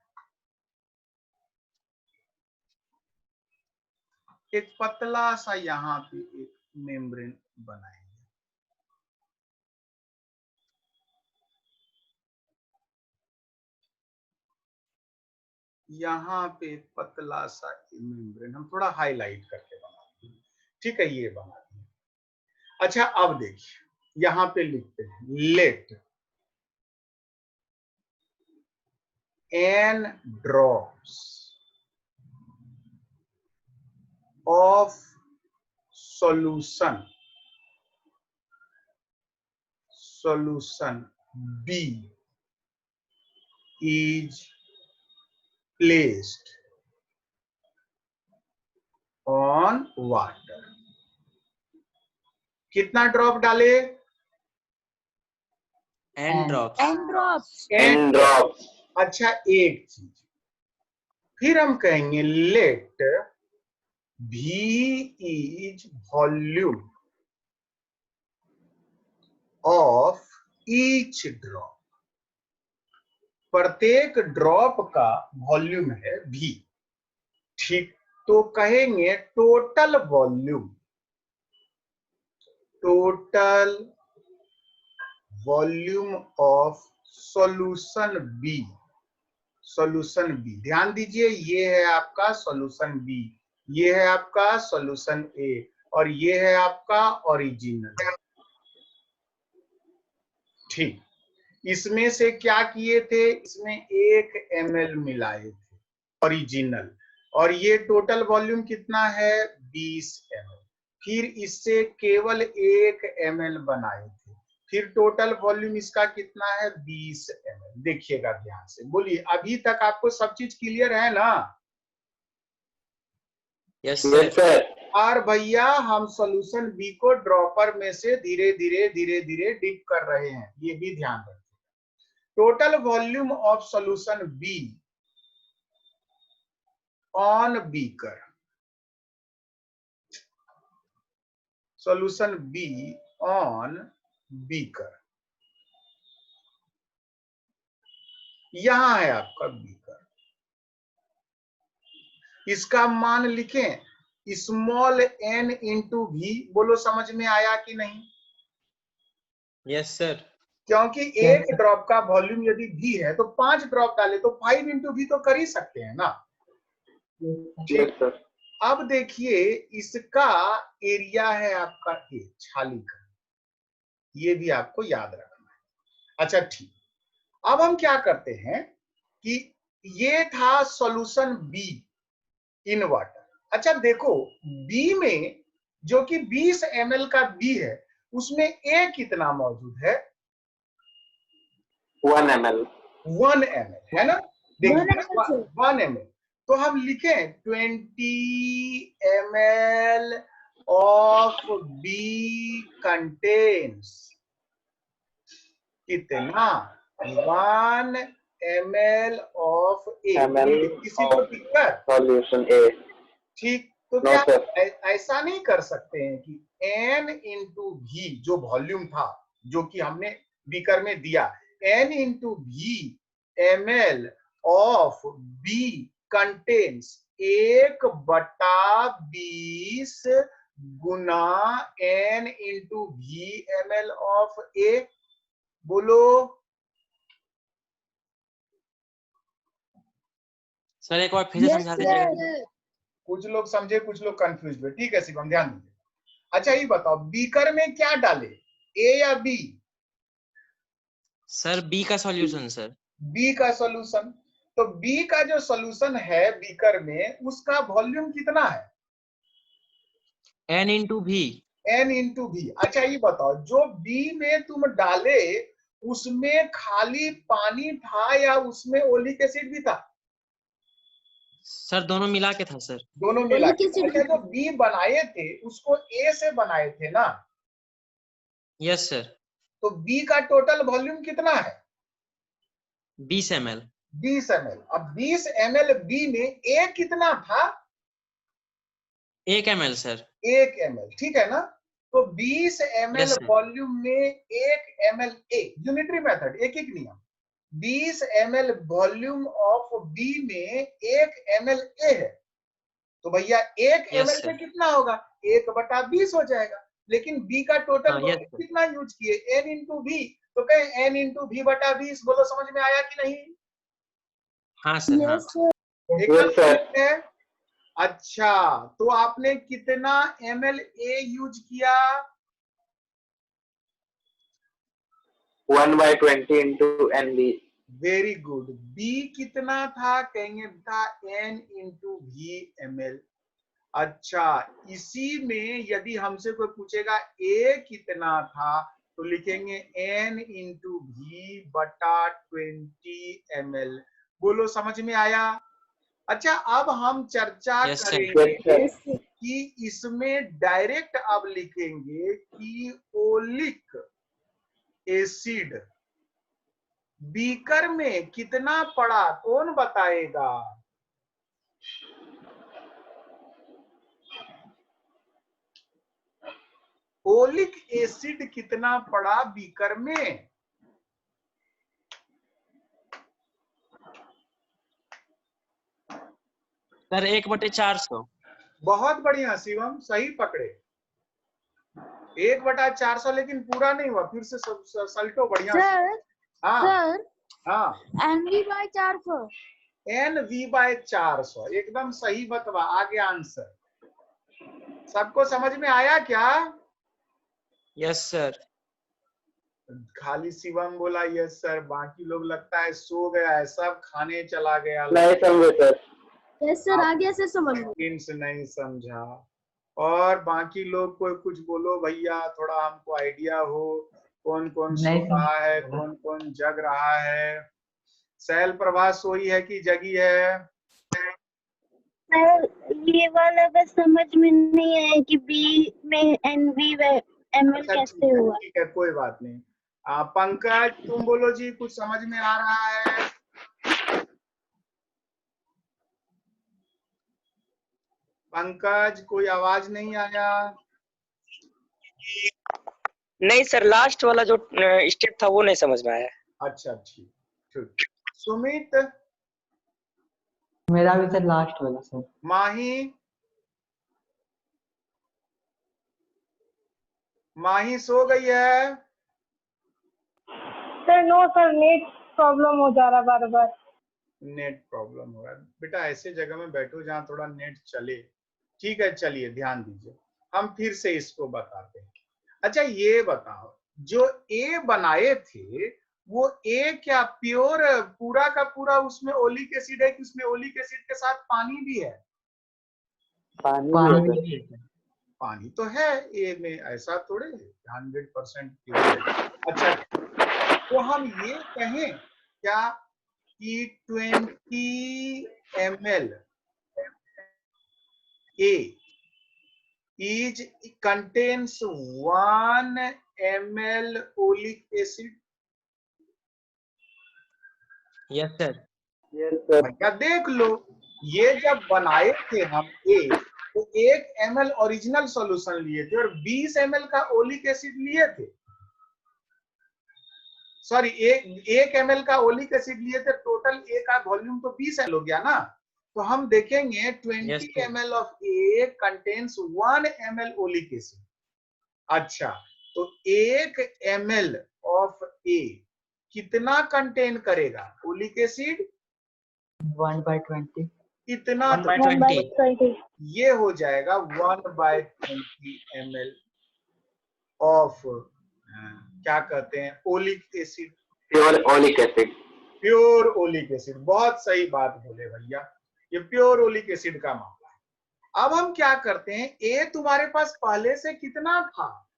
एक पतला सा यहाँ पे एक मेम्ब्रेन बनाएंगे। यहाँ पे एक पतला सा मेम्ब्रेन हम थोड़ा हाईलाइट करके बनाते हैं। ठीक है, ये बना दिया। अच्छा, अब देखिए यहाँ पे लिखते हैं late n drops of solution B is placed on water। कितना ड्रॉप डाले? n drops। n drops। अच्छा, एक चीज फिर हम कहेंगे let V is volume of each drop। प्रत्येक ड्रॉप का वॉल्यूम है V। ठीक, तो कहेंगे total volume, total volume of solution B। Solution B, ध्यान दीजिए, ये है आपका सॉल्यूशन B, ये है आपका सॉल्यूशन A और ये है आपका ओरिजिनल। ठीक, इसमें से क्या किए थे, इसमें 1 ml मिलाए थे ओरिजिनल, और ये टोटल वॉल्यूम कितना है 20 ml। फिर इससे केवल 1 ml बनाए थे, फिर टोटल वॉल्यूम इसका कितना है 20 ml। देखिएगा ध्यान से, बोलिए अभी तक आपको सब चीज क्लियर है ना? Yes sir. और भैया हम सॉल्यूशन बी को ड्रॉपर में से धीरे धीरे डिप कर रहे हैं, ये भी ध्यान रखिए। Total volume of solution be on beaker, solution be on beaker, यहां है आपका बीकर। इसका मान लिखें स्मॉल n इंटू वी। बोलो समझ में आया कि नहीं? Yes sir. क्योंकि एक ड्रॉप का वॉल्यूम यदि v है तो 5 ड्रॉप डाले तो 5 इंटू वी तो कर ही सकते हैं ना। Yes sir. अब देखिए इसका एरिया है आपका ए, छाली का, ये भी आपको याद रखना है। अच्छा ठीक, अब हम क्या करते हैं कि ये था सॉल्यूशन बी इन वाटर। अच्छा देखो बी में जो कि 20 ml का बी है उसमें ए कितना मौजूद है? 1 ml 1 ml है ना। देखिए 1 ml तो हम लिखें 20 ml ऑफ बी कंटेन्स कितना? 1 ml ऑफ ए। किसी को दिक्कत? सॉल्यूशन ए। ठीक, तो No, क्या sir. ऐसा नहीं कर सकते हैं कि n इंटू वी जो वॉल्यूम था जो कि हमने बीकर में दिया, n into V ml of B contains 1/20 गुना n into V ml of A. बोलो सर एक बार फिर से समझा दीजिएगा। कुछ लोग समझे कुछ लोग कंफ्यूज हुए। ठीक है शिवम ध्यान दीजिए। अच्छा ये बताओ बीकर में क्या डाले, ए या बी? सर बी का सॉल्यूशन सर। बी का सॉल्यूशन। तो बी का जो सॉल्यूशन है बीकर में उसका वॉल्यूम कितना है? n into V. n into V. अच्छा ये बताओ जो बी में तुम डाले उसमें खाली पानी था या उसमें ओलिक एसिड भी था? सर दोनों मिला के था सर। दोनों मिला के। अच्छा जो बी बनाए थे उसको ए से बनाए थे ना? Yes sir. तो बी का टोटल वॉल्यूम कितना है? 20 ml। 20 ml। अब 20 ml बी में ए कितना था? 1 ml सर। 1 ml, ठीक है ना। तो 20 ml Yes, sir. वॉल्यूम में 1 ml ए, यूनिटरी मेथड, एक एक नियम। 20 ml वॉल्यूम ऑफ बी में 1 ml ए है तो भैया 1 Yes, ml sir. पे कितना होगा? 1/20 हो जाएगा। लेकिन बी का टोटल हाँ, yes, sir. कितना यूज किए? n into V. तो कहें n इंटू वी/20। बोलो समझ में आया कि नहीं? हाँ सर हाँ। एकदम Yes, sir. ठीक है। अच्छा तो आपने कितना ml ए यूज किया? 1/20 into NV। Very good. B कितना था? कहेंगे था n इंटू वी ml। अच्छा इसी में यदि हमसे कोई पूछेगा ए कितना था तो लिखेंगे n इंटू वी/20 ml। बोलो समझ में आया? अच्छा अब हम चर्चा Yes, sir. करेंगे कि इसमें डायरेक्ट अब लिखेंगे कि ओलिक एसिड बीकर में कितना पड़ा, कौन बताएगा? ओलिक एसिड कितना पड़ा बीकर में? सर 1/400। बहुत बढ़िया शिवम, सही पकड़े। 1/400, लेकिन पूरा नहीं हुआ, फिर से सल्टो बढ़िया से। सर हाँ सर हाँ NV/400। NV/400 एकदम सही बतवा। आगे आंसर सबको समझ में आया क्या? Yes sir. खाली शिवम बोला यस सर, बाकी लोग लगता है सो गया है, सब खाने चला गया। नहीं समझे सर। यस सर आगे से समझ लो। किन्स नहीं समझा। और बाकी लोग कोई कुछ बोलो भैया, थोड़ा हमको आइडिया हो कौन कौन सो रहा है, कौन कौन जग रहा है। शैल प्रभा सोई है कि जगी है? सर ये वाला बस समझ में नहीं आया कि बी में NV ml अच्छा कैसे हुआ। ठीक है कोई बात नहीं। पंकज तुम बोलो जी, कुछ समझ में आ रहा है? पंकज कोई आवाज नहीं आया। नहीं सर, लास्ट वाला जो स्टेप था वो नहीं समझ में आया। अच्छा ठीक ठीक। सुमित, मेरा भी सर लास्ट वाला सर। माही, माही सो गई है? Sir no sir, net problem हो जा रहा बार बार। नेट प्रॉब्लम हो रहा है बेटा, ऐसे जगह में बैठो जहां थोड़ा नेट चले। ठीक है चलिए ध्यान दीजिए, हम फिर से इसको बताते हैं। अच्छा ये बताओ, जो ए बनाए थे वो ए क्या प्योर पूरा का पूरा उसमें ओलिक एसिड है कि उसमें ओलिक एसिड के साथ पानी भी है? पानी भी है सर। पानी तो है ए में, ऐसा थोड़े 100% प्योर है। अच्छा तो हम ये कहें क्या कि 20 ml A is contains 1 ml oleic acid? Yes sir. भैया देख लो, ये जब बनाए थे हम ए तो 1 ml ओरिजिनल सॉल्यूशन लिए थे और 20 ml का ओलिक एसिड लिए थे। सॉरी 1 ml का ओलिक एसिड लिए थे। टोटल ए का वॉल्यूम तो 20 ml हो गया ना। तो हम देखेंगे 20 ml of A contains 1 ml oleic acid. अच्छा तो 1 ml ऑफ ए कितना कंटेन करेगा ओलिक एसिड? 1/20। इतना 1/20। ये हो जाएगा 1/20 ml ऑफ क्या कहते हैं oleic acid, pure oleic acid. Pure oleic acid. बहुत सही बात बोले भैया, ये प्योर ओलिक एसिड का मामला है। अब हम क्या करते हैं, ए तुम्हारे पास पहले से कितना था?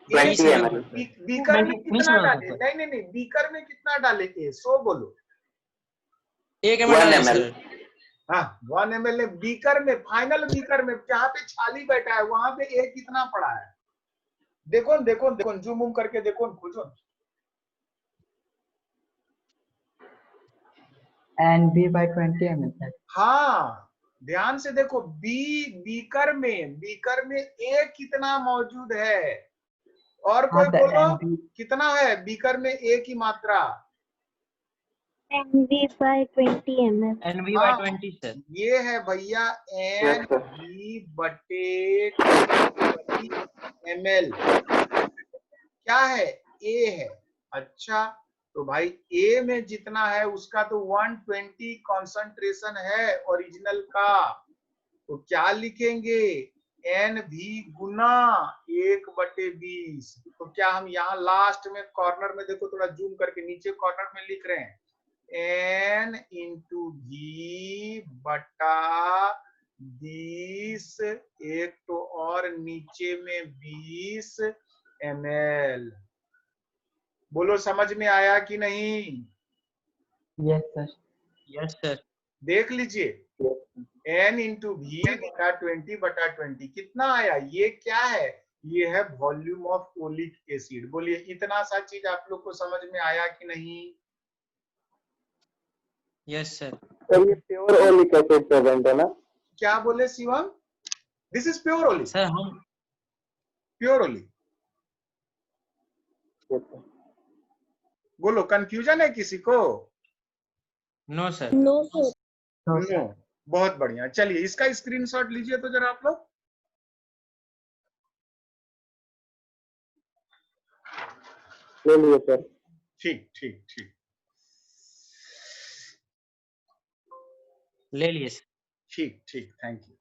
20 ml। बीकर में कितना डाले? नहीं बीकर में कितना डाले ए? 100 बोलो। 1 ml डाले सर। हाँ 1 ml बीकर में, फाइनल बीकर में जहाँ पे छाली बैठा है वहां पे ए कितना पड़ा है? देखो देखो देखो, जूम उम करके देखो, खोजो। NB/20 ml sir. हाँ ध्यान से देखो, बीकर में ए कितना मौजूद है? और कोई बोलो कितना है बीकर में ए की मात्रा? NB/20 ml। NB/20 sir. ये है भैया NB/20 ml। क्या है? ए है। अच्छा तो भाई ए में जितना है उसका तो 120 कॉन्सेंट्रेशन है ओरिजिनल का। तो क्या लिखेंगे? NV गुना 1/20। तो क्या हम यहाँ लास्ट में कॉर्नर में देखो, थोड़ा जूम करके नीचे कॉर्नर में लिख रहे हैं N इंटू V बटा 20, एक तो और नीचे में 20 ml। बोलो समझ में आया कि नहीं? Yes sir. Yes sir. देख लीजिए N इंटू V बटा 20/20 कितना आया? ये क्या है? ये है वॉल्यूम ऑफ ओलिक एसिड। बोलिए इतना सा चीज आप लोग को समझ में आया कि नहीं? Yes sir. ये प्योर ओलिक एसिड प्रेजेंट है ना? क्या बोले Shivam? This is pure oleic. Sir हम प्योर ओलिक। बोलो कंफ्यूजन है किसी को? No sir. No sir. No. बहुत बढ़िया, चलिए इसका स्क्रीनशॉट लीजिए तो जरा आप लोग। ले लिए सर। ठीक ठीक ठीक ले लिए सर। ठीक ठीक, थैंक यू।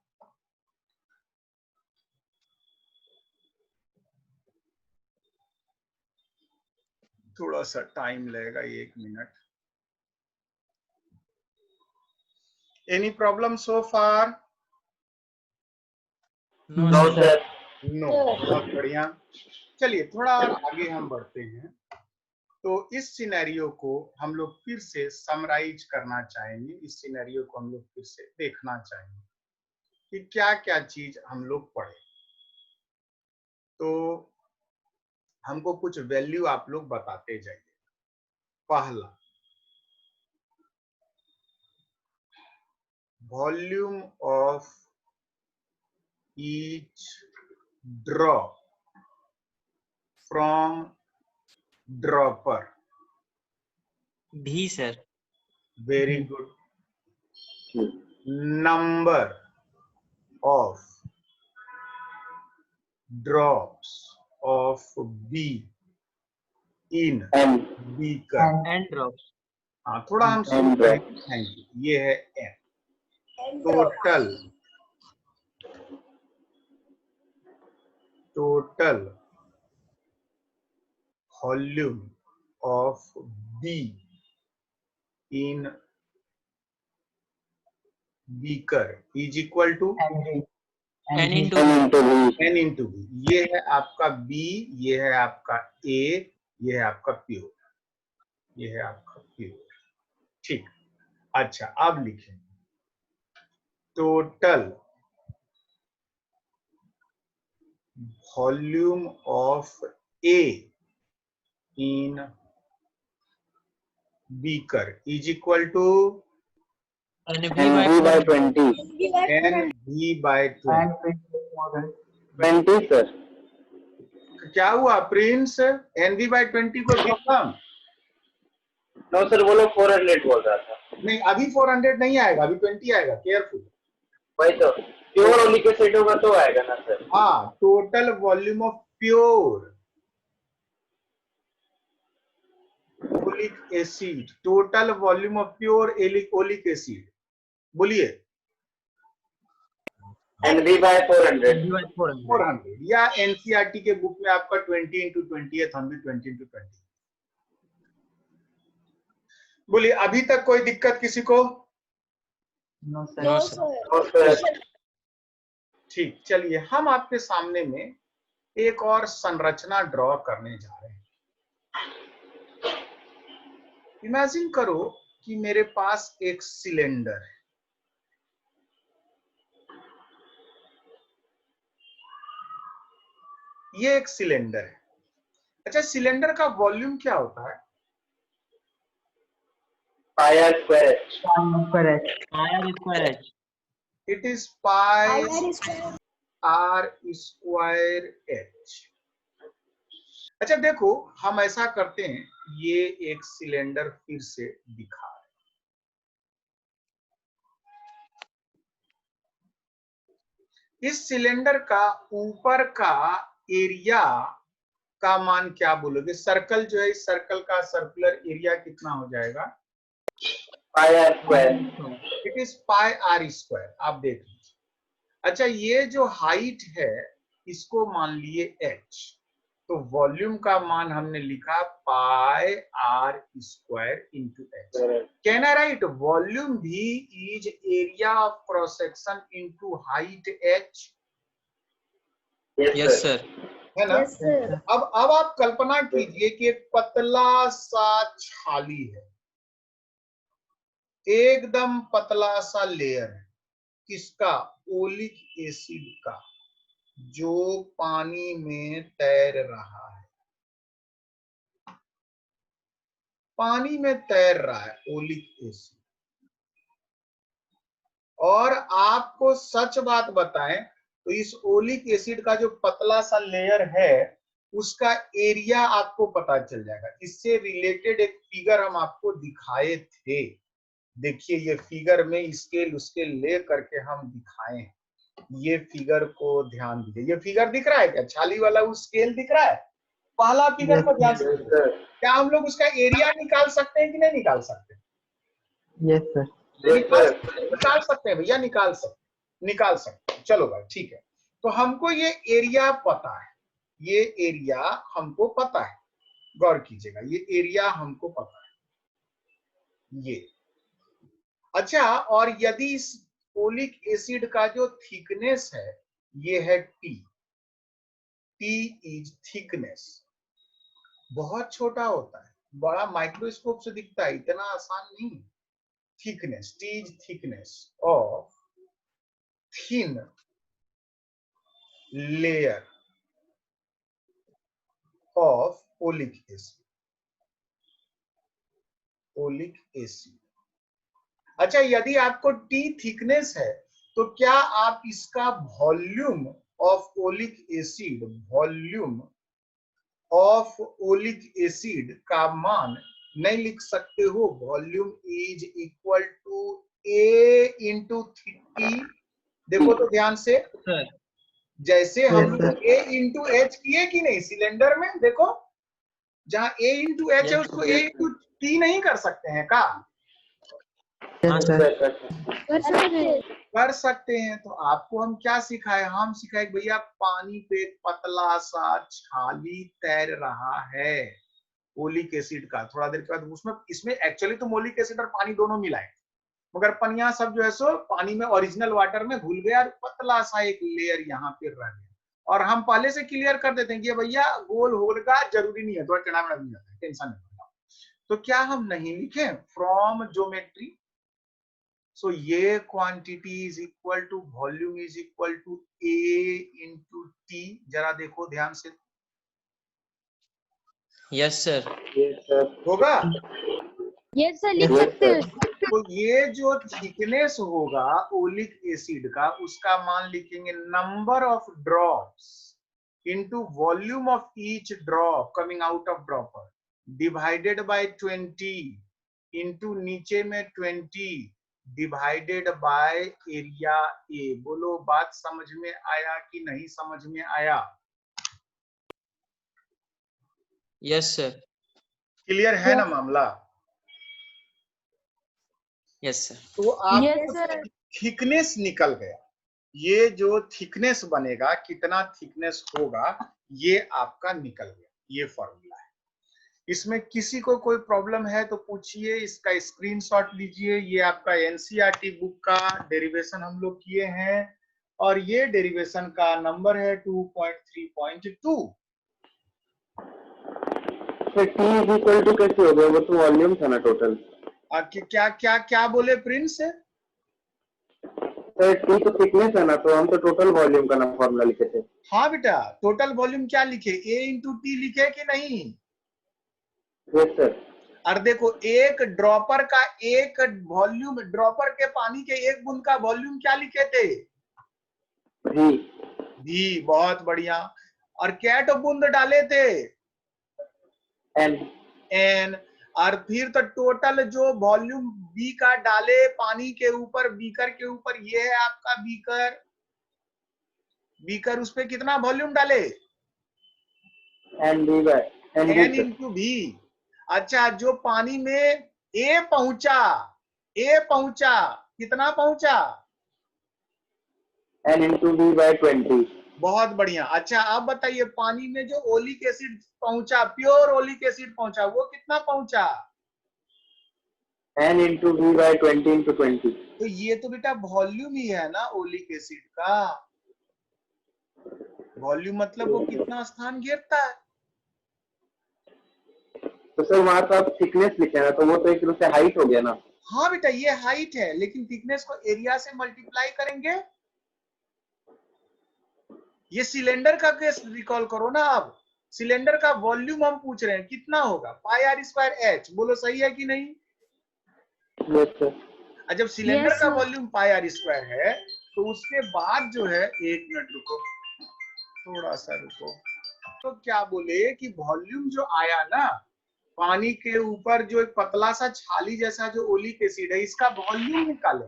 थोड़ा सा टाइम लगेगा, 1 मिनट। Any problem so far? No sir. No. बहुत बढ़िया। चलिए थोड़ा और आगे हम बढ़ते हैं। तो इस सिनेरियो को हम लोग फिर से समराइज करना चाहेंगे। इस सिनेरियो को हम लोग फिर से देखना चाहेंगे कि क्या क्या चीज हम लोग पढ़े। तो हमको कुछ वैल्यू आप लोग बताते जाइए। पहला, volume of each drop from dropper. भी sir. Very good. Number of drops of B in beaker. And drops. हाँ, थोड़ा हम शुरू करेंगे। Thank you. ये है N. Total volume of B in beaker is equal to N into N into B. ये है आपका बी, ये है आपका ए, ये है आपका प्योर, ये है आपका प्योर। ठीक। अच्छा, अब लिखें total volume of A in beaker is equal to N V by 20। N V by 20 sir. क्या हुआ प्रिंस? एन वी बाय 20 को बिकम? नो सर, वो लोग 400 बोल रहा था। नहीं, अभी 400 नहीं आएगा, अभी 20 आएगा। केयरफुल। वही तो, प्योर ओलिक एसिड होगा तो आएगा ना सर। हाँ, total volume of pure oleic acid, total volume of pure oleic acid. बोलिए। NV by 400। 400 या एनसीईआरटी के बुक में आपका 20 इंटू 20 है, हम भी 20 इंटू 20। बोलिए, अभी तक कोई दिक्कत किसी को? No no sir. सर। ठीक, चलिए हम आपके सामने में एक और संरचना ड्रॉ करने जा रहे हैं। इमेजिन करो कि मेरे पास एक सिलेंडर है। ये एक सिलेंडर है। अच्छा, सिलेंडर का वॉल्यूम क्या होता है? Pi R square H. It is pi R square H. अच्छा देखो, हम ऐसा करते हैं, ये एक सिलेंडर फिर से दिखा रहे हैं। इस सिलेंडर का ऊपर का एरिया का मान क्या बोलोगे? सर्कल जो है, इस सर्कल का सर्कुलर एरिया कितना हो जाएगा? Pi R square. It is pi R square. आप देख लीजिए। अच्छा, ये जो हाइट है इसको मान लिए एच, तो वॉल्यूम का मान हमने लिखा pi R square into H. Can I write volume भी is area of cross section into height H? Yes sir. है ना? अब आप कल्पना कीजिए कि एक पतला सा छाली है, एकदम पतला सा लेयर है। किसका? ओलिक एसिड का, जो पानी में तैर रहा है। पानी में तैर रहा है ओलिक एसिड। और आपको सच बात बताएं तो इस ओलिक एसिड का जो पतला सा लेयर है उसका एरिया आपको पता चल जाएगा। इससे रिलेटेड एक फिगर हम आपको दिखाए थे। देखिए, ये फिगर में स्केल उसके ले करके हम दिखाए हैं। ये फिगर को ध्यान दीजिए। ये फिगर दिख रहा है क्या? छाली वाला वो स्केल दिख रहा है? पहला फिगर को ध्यान से। क्या हम लोग उसका एरिया निकाल सकते हैं कि नहीं निकाल सकते? Yes sir. निकाल सकते हैं भैया, निकाल सकते हैं। चलो भाई, ठीक है। तो हमको ये एरिया पता है, ये एरिया हमको पता है। गौर कीजिएगा, ये एरिया हमको पता है। ये अच्छा, और यदि इस ओलिक एसिड का जो थिकनेस है ये है टी। T is thickness. बहुत छोटा होता है, बड़ा माइक्रोस्कोप से दिखता है, इतना आसान नहीं। Thickness, T is thickness of thin layer of oleic acid. Oleic acid. अच्छा, यदि आपको T थिकनेस है तो क्या आप इसका volume of oleic acid, volume of oleic acid का मान नहीं लिख सकते हो? Volume is equal to A into T। देखो तो ध्यान से, जैसे हम लोग A इंटू एच किए कि नहीं सिलेंडर में, देखो जहां A इंटू एच है उसको A इंटू T नहीं कर सकते हैं का? कर सकते हैं। तो आपको हम क्या सिखाए? हम सिखाए भैया पानी पे एक पतला सा छाली तैर रहा है ओलिक एसिड का। थोड़ा देर के बाद उसमें, इसमें एक्चुअली तो ओलिक एसिड और पानी दोनों मिलाए, मगर पनिया सब जो है सो पानी में ओरिजिनल वाटर में घुल गया और पतला सा एक लेयर यहाँ पे रह गया। और हम पहले से क्लियर कर देते हैं कि भैया गोल होगा, जरूरी नहीं है, थोड़ा टेढ़ा मेढ़ा भी जाता है, टेंशन नहीं। तो क्या हम नहीं लिखे फ्रॉम ज्योमेट्री? सो ये quantity is equal to volume is equal to A into T। जरा देखो ध्यान से। Yes sir. होगा? यस सर, लिख सकते हैं। तो ये जो थिकनेस होगा ओलिक एसिड का, उसका मान लिखेंगे number of drops into volume of each drop coming out of dropper divided by 20 into नीचे में 20 डिवाइडेड बाय एरिया ए। बोलो बात समझ में आया कि नहीं समझ में आया? Yes sir. क्लियर है ना मामला? Yes sir. तो आपको थिकनेस निकल गया। ये जो थिकनेस बनेगा, कितना थिकनेस होगा, ये आपका निकल गया। ये फॉर्मूला है। इसमें किसी को कोई प्रॉब्लम है तो पूछिए, इसका स्क्रीनशॉट लीजिए। ये आपका एनसीईआरटी बुक का डेरिवेशन हम लोग किए हैं और ये डेरिवेशन का नंबर है 2.3.2। T इज इक्वल टू कैसे हो गया? वो तो वॉल्यूम था ना टोटल। क्या क्या क्या बोले प्रिंस? सर T तो थिकनेस है ना, तो हम तो टोटल वॉल्यूम का ना फॉर्मूला लिखे थे। हाँ बेटा, टोटल वॉल्यूम क्या लिखे? A इंटू T लिखे कि नहीं? Yes sir. और देखो एक ड्रॉपर का एक वॉल्यूम, ड्रॉपर के पानी के एक बूंद का वॉल्यूम क्या लिखे थे? भी। बहुत बढ़िया। और क्या तो बूंद डाले थे? N। और फिर तो टोटल जो वॉल्यूम बी का डाले पानी के ऊपर, बीकर के ऊपर, ये है आपका बीकर। बीकर उस पे कितना वॉल्यूम डाले? N इंटू भी। अच्छा, जो पानी में A पहुंचा, कितना पहुंचा? N into V by 20। बहुत बढ़िया। अच्छा, आप बताइए पानी में जो ओलिक एसिड पहुंचा, प्योर ओलिक एसिड पहुंचा, वो कितना पहुंचा? N into V by 20 into 20। तो ये तो बेटा वॉल्यूम ही है ना ओलिक एसिड का। वॉल्यूम मतलब वो कितना स्थान घेरता है। तो सर वहां तो आप थिकनेस लिखे ना, तो वो तो एक तरह से हाइट हो गया ना। हाँ बेटा, ये हाइट है, लेकिन थिकनेस को एरिया से मल्टीप्लाई करेंगे। ये सिलेंडर का केस रिकॉल करो ना। आप सिलेंडर का वॉल्यूम हम पूछ रहे हैं, कितना होगा? पाई आर स्क्वायर एच। बोलो सही है कि नहीं? Yes sir. जब सिलेंडर का वॉल्यूम पाई आर स्क्वायर है तो उसके बाद जो है, एक मिनट रुको, थोड़ा सा रुको। तो क्या बोले कि वॉल्यूम जो आया ना पानी के ऊपर, जो एक पतला सा छाली जैसा जो ओलिक एसिड है, इसका वॉल्यूम निकाले।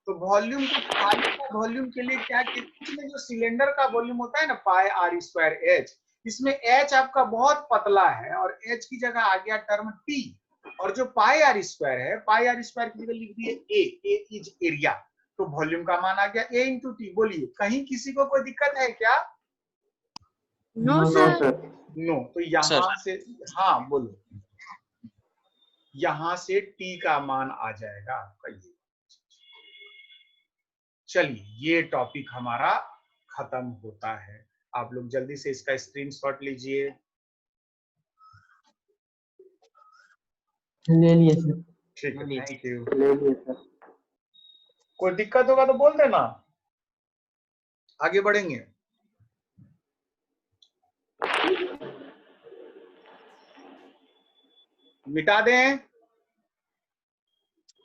तो वॉल्यूम को, छाली का वॉल्यूम के लिए क्या कि इसमें जो सिलेंडर का वॉल्यूम होता है ना पाई आर स्क्वायर एच, इसमें एच आपका बहुत पतला है और एच की जगह आ गया टर्म टी। और जो पाई आर स्क्वायर है, पाई आर स्क्वायर की जगह लिख दिए ए इज एरिया। तो वॉल्यूम का मान आ गया A इंटू टी। बोलिए, कहीं किसी को कोई दिक्कत है क्या? No sir. नो। तो यहां से, हाँ बोलो, यहां से T का मान आ जाएगा आपका ये। चलिए, ये टॉपिक हमारा खत्म होता है। आप लोग जल्दी से इसका स्क्रीनशॉट लीजिए। ले लिए सर। ठीक है, थैंक यू। ले लिए सर। कोई दिक्कत होगा तो बोल देना, आगे बढ़ेंगे। मिटा दें?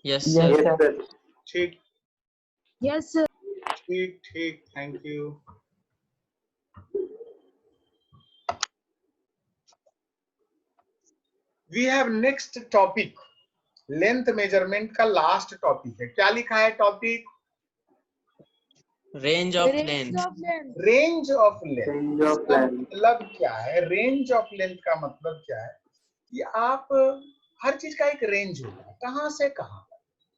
Yes Yes, sir. sir. ठीक यस सर। ठीक ठीक, thank you. We have next topic, length measurement का लास्ट टॉपिक है। क्या लिखा है topic? Range of range length. Of length. Range of length. Range of इसका length. मतलब क्या है? रेंज ऑफ लेंथ का मतलब क्या है कि आप हर चीज का एक रेंज होता है, कहां से कहां।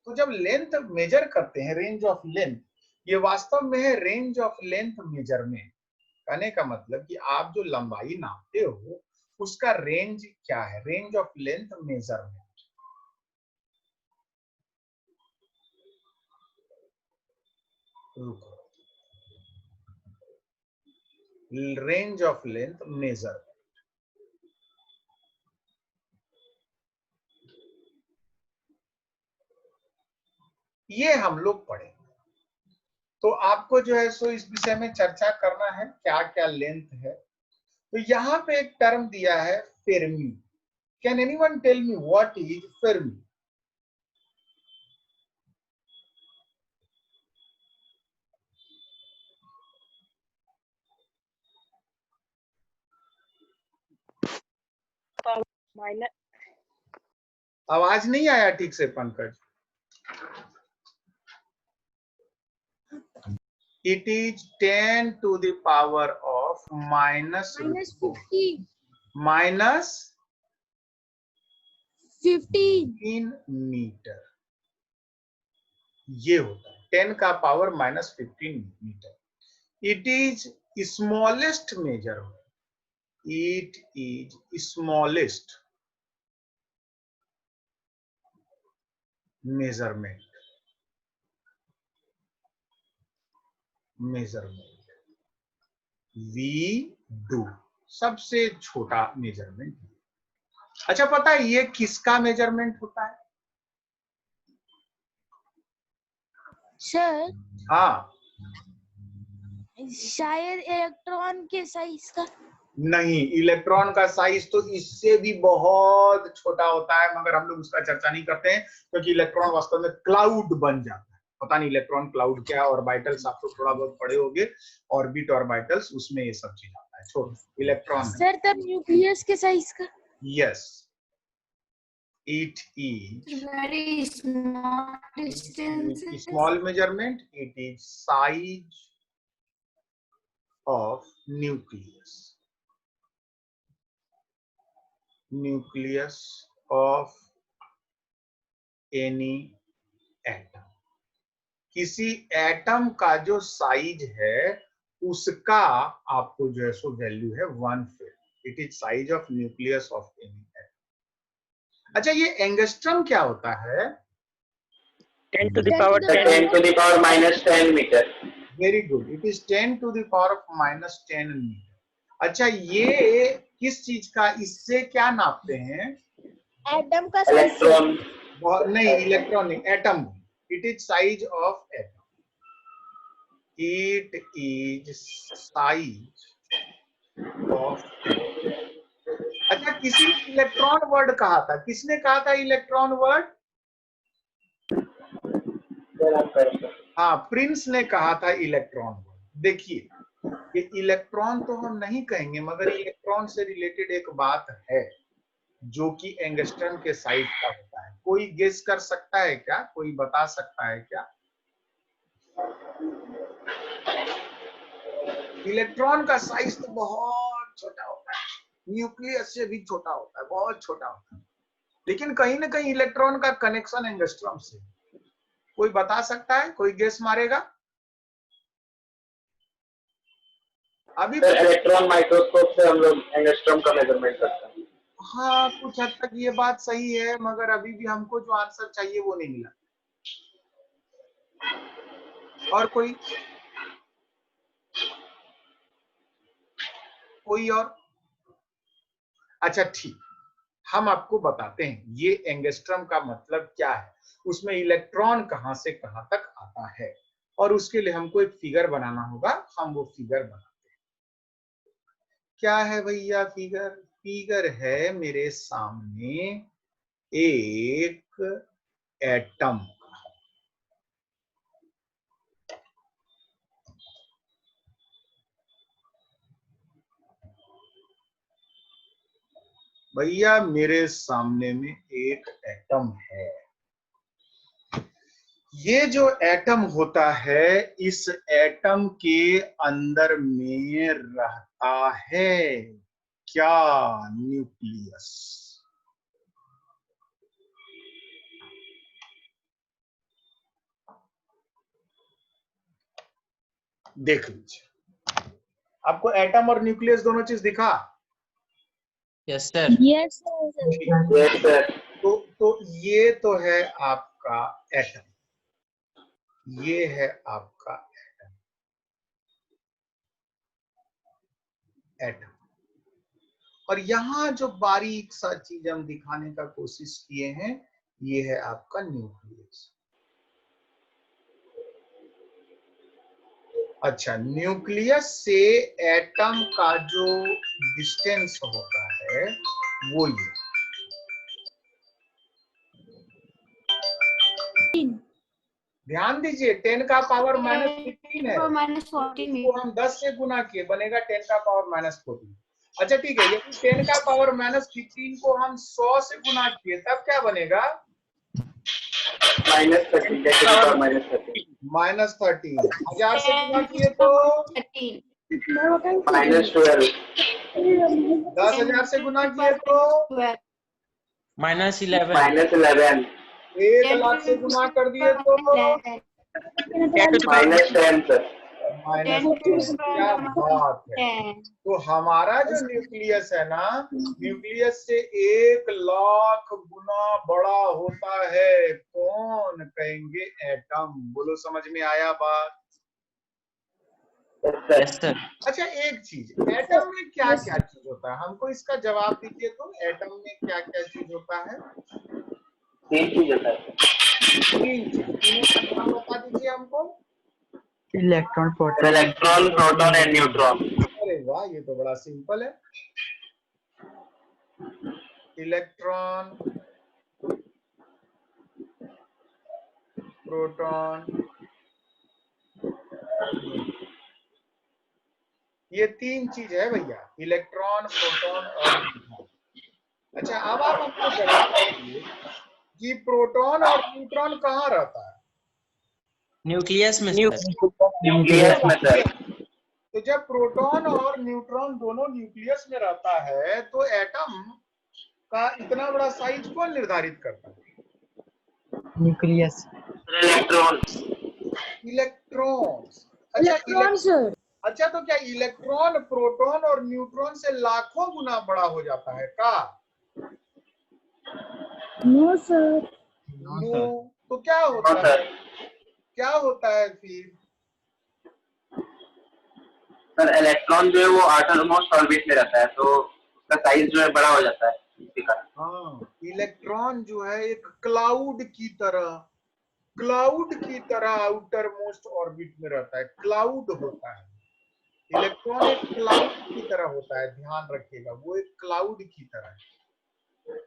तो जब लेंथ मेजर करते हैं, रेंज ऑफ लेंथ, ये वास्तव में है रेंज ऑफ लेंथ मेजरमेंट। कहने का मतलब कि आप जो लंबाई नापते हो उसका रेंज क्या है? Range of length measurement. Range of length measurement. ये हम लोग पढ़ेंगे। तो आपको जो है सो इस विषय में चर्चा करना है, क्या क्या लेंथ है। तो यहाँ पे एक टर्म दिया है fermi. Can anyone tell me what is fermi? Minus आवाज नहीं आया ठीक से Pankaj. It is 10 to the power of minus -50 minus 15 metre. ये होता है 10 का power -15 metre. It is smallest measurement. It is smallest measurement. We do सबसे छोटा मेजरमेंट। अच्छा, पता है ये किसका मेजरमेंट होता है? सर हाँ, शायद इलेक्ट्रॉन के साइज का। नहीं, इलेक्ट्रॉन का साइज तो इससे भी बहुत छोटा होता है, मगर हम लोग उसका चर्चा नहीं करते हैं क्योंकि इलेक्ट्रॉन वास्तव में क्लाउड बन जाता है। पता नहीं इलेक्ट्रॉन क्लाउड क्या है। ऑर्बिटल्स आप तो थोड़ा बहुत पढ़े होंगे, ऑर्बिट ऑर्बिटल्स, उसमें ये सब चीज आता है। छोड़ो, इलेक्ट्रॉन। सर तब न्यूक्लियस के साइज का। Yes, it is very small distance. Small measurement. It is size of nucleus. Nucleus of any atom. किसी एटम का जो साइज है उसका आपको जो है सो वैल्यू है 1/5। It is size of nucleus of any atom. अच्छा, ये एंगस्ट्रम क्या होता है? 10 to the power 10 10 to the power -10 metre. Very good, it is 10 to the power of -10 metre. अच्छा, ये किस चीज का, इससे क्या नापते हैं? एटम का इलेक्ट्रॉन। नहीं, इलेक्ट्रॉन नहीं, atom. It is size of atom. It is size of. अच्छा, किसी ने इलेक्ट्रॉन वर्ड कहा था? किसने कहा था इलेक्ट्रॉन वर्ड? हाँ, प्रिंस ने कहा था इलेक्ट्रॉन वर्ड। देखिए, ये इलेक्ट्रॉन तो हम नहीं कहेंगे, मगर इलेक्ट्रॉन से रिलेटेड एक बात है जो कि एंगस्ट्रम के साइज का होता है। कोई गेस कर सकता है क्या? कोई बता सकता है क्या? इलेक्ट्रॉन का साइज तो बहुत छोटा होता है, न्यूक्लियस से भी छोटा होता है, बहुत छोटा होता है, लेकिन कहीं ना कहीं इलेक्ट्रॉन का कनेक्शन एंगस्ट्रम से। कोई बता सकता है? कोई गेस मारेगा? अभी इलेक्ट्रॉन माइक्रोस्कोप से हम लोग एंगस्ट्रॉम का मेजरमेंट करते हैं। हाँ, कुछ हद तक ये बात सही है, मगर अभी भी हमको जो आंसर चाहिए वो नहीं मिला। और कोई और? अच्छा ठीक, हम आपको बताते हैं ये एंगस्ट्रम का मतलब क्या है, उसमें इलेक्ट्रॉन कहां से कहां तक आता है, और उसके लिए हमको एक फिगर बनाना होगा। हम वो फिगर बनाते हैं। क्या है भैया फिगर? फिगर है मेरे सामने एक एटम का। भैया मेरे सामने में एक एटम है, ये जो एटम होता है इस एटम के अंदर में रहता है क्या? न्यूक्लियस। देख लीजिए, आपको एटम और न्यूक्लियस दोनों चीज दिखा? Yes sir. Yes sir. Yes sir. तो ये तो है आपका एटम, ये है आपका एटम। और यहां जो बारीक सा चीज हम दिखाने का कोशिश किए हैं, ये है आपका न्यूक्लियस। अच्छा, न्यूक्लियस से एटम का जो डिस्टेंस होता है वो ये, ध्यान दीजिए, 10 का पावर -15 है, इसको हम 10 से गुना किए बनेगा 10 का पावर -14। अच्छा ठीक है, यदि 10 का पावर -15 को हम 100 से गुना किए तब क्या बनेगा? -13 -13। 1000 से गुना किए तो -12 10,000 से गुना किए तो -11 1 लाख से गुना कर दिए तो -10 सर। -10। क्या बात है! तो हमारा जो न्यूक्लियस है ना, न्यूक्लियस से 1 लाख गुना बड़ा होता है। कौन? कहेंगे एटम। बोलो, समझ में आया बात? Yes sir. अच्छा एक चीज, एटम में क्या क्या चीज होता है, हमको इसका जवाब दीजिए तो। एटम में क्या क्या चीज होता है? 3 चीज होता है। 3 चीज। तीनों का नाम बता दीजिए हमको। Electron, proton. Electron, proton and neutron. अरे वाह, ये तो बड़ा सिंपल है। इलेक्ट्रॉन, प्रोटॉन, ये 3 चीज है भैया, इलेक्ट्रॉन, प्रोटॉन और न्यूट्रॉन। अच्छा, अब आप हमको जवाब दीजिए कि प्रोटॉन और न्यूट्रॉन कहाँ रहता है? न्यूक्लियस में सर। न्यूक्लियस में सर। तो जब प्रोटॉन और न्यूट्रॉन दोनों न्यूक्लियस में रहता है तो एटम का इतना बड़ा साइज कौन निर्धारित करता है? Nucleus. Electrons. Electrons. Electron sir. अच्छा, तो क्या इलेक्ट्रॉन प्रोटॉन और न्यूट्रॉन से लाखों गुना बड़ा हो जाता है का? No sir. नो। तो क्या होता है? क्या होता है फिर? सर इलेक्ट्रॉन जो है वो आटोमोस्ट ऑर्बिट में रहता है, तो उसका साइज जो है बड़ा हो जाता है। हाँ, इलेक्ट्रॉन जो है एक क्लाउड की तरह आउटर मोस्ट ऑर्बिट में रहता है। क्लाउड होता है, इलेक्ट्रॉन एक क्लाउड की तरह होता है, ध्यान रखिएगा, वो एक क्लाउड की तरह है।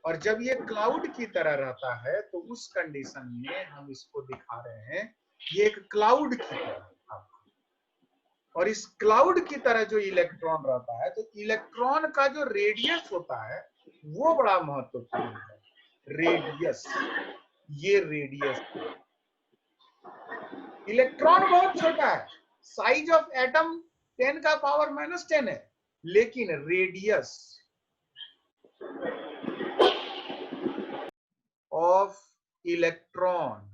और जब ये क्लाउड की तरह रहता है तो उस कंडीशन में हम इसको दिखा रहे हैं, ये एक क्लाउड की तरह। और इस क्लाउड की तरह जो इलेक्ट्रॉन रहता है, तो इलेक्ट्रॉन का जो रेडियस होता है वो बड़ा महत्वपूर्ण है। रेडियस, ये रेडियस। इलेक्ट्रॉन बहुत छोटा है, साइज ऑफ एटम 10 का पावर -10 है, लेकिन रेडियस ऑफ इलेक्ट्रॉन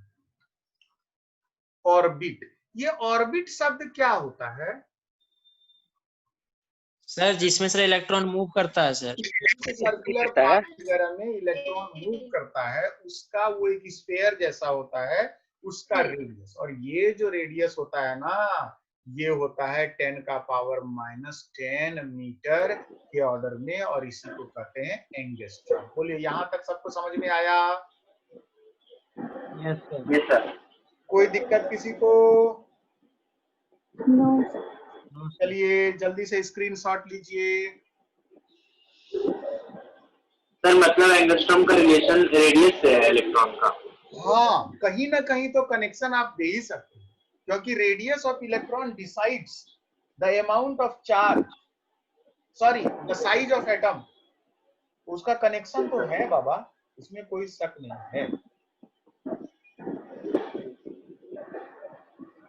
ऑर्बिट, ये ऑर्बिट शब्द क्या होता है? सर जिसमें सर इलेक्ट्रॉन मूव करता है सर। सर्कुलर पाथ वगैरह में इलेक्ट्रॉन मूव करता है, उसका वो एक स्फीयर जैसा होता है, उसका रेडियस। और ये जो रेडियस होता है ना, ये होता है 10 का पावर -10 मीटर के ऑर्डर में, और इसी को कहते हैं एंगस्ट्रॉम। बोलिए, यहाँ तक सबको समझ में आया? Yes sir. कोई दिक्कत किसी को? नो। चलिए जल्दी से स्क्रीनशॉट लीजिए। सर मतलब एंगस्ट्रॉम का रिलेशन रेडियस से है इलेक्ट्रॉन का। हाँ, कहीं ना कहीं तो कनेक्शन आप दे ही सकते हैं, क्योंकि radius of electron decides the amount of charge, sorry the size of atom. उसका कनेक्शन तो है बाबा, इसमें कोई शक नहीं है।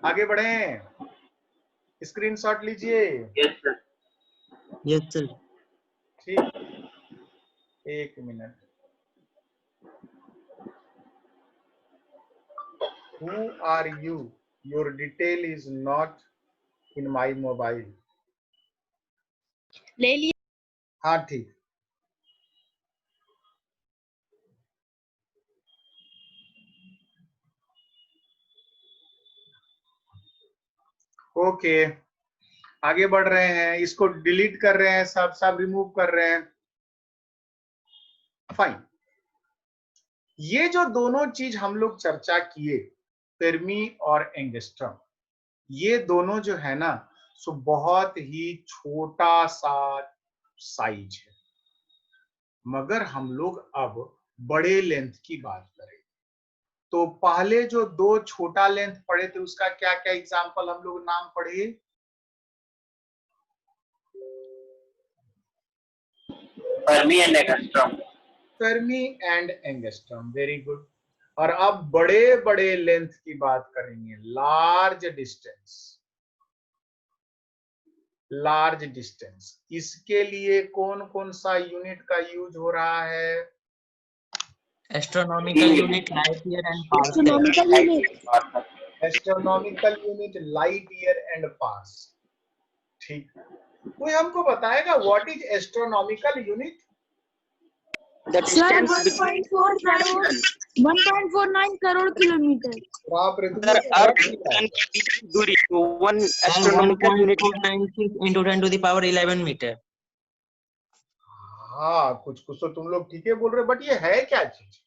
आगे बढ़े, स्क्रीनशॉट लीजिए। Yes sir. Yes sir. ठीक, एक minute. Who are you? Your detail is not in my mobile. ले लिया। हाँ ठीक। ओके, आगे बढ़ रहे हैं, इसको डिलीट कर रहे हैं, सब सब रिमूव कर रहे हैं। फाइन। ये जो दोनों चीज हम लोग चर्चा किए, फेर्मी और एंगस्ट्रॉम, ये दोनों जो है ना, सो बहुत ही छोटा सा साइज है। मगर हम लोग अब बड़े लेंथ की बात करें, तो पहले जो दो छोटा लेंथ पढ़े थे उसका क्या क्या एग्जाम्पल हम लोग नाम पढ़े? Fermi and angstrom. Fermi and angstrom, very good. और अब बड़े बड़े लेंथ की बात करेंगे, लार्ज डिस्टेंस। लार्ज डिस्टेंस, इसके लिए कौन कौन सा यूनिट का यूज हो रहा है? Astronomical unit, light year and parsec. Astronomical unit. Astronomical unit, light year and pars. ठीक, कोई हमको बताएगा what is astronomical unit? The sir distance between 1.49 crore kilometre. बाप रे, sir, तुमने Earth क्या and किया है? Sun के बीच की दूरी तो 1 astronomical unit। 1.496 into 10 to the power 11 metre. हाँ, कुछ कुछ तो तुम लोग ठीक है बोल रहे, बट ये है क्या चीज?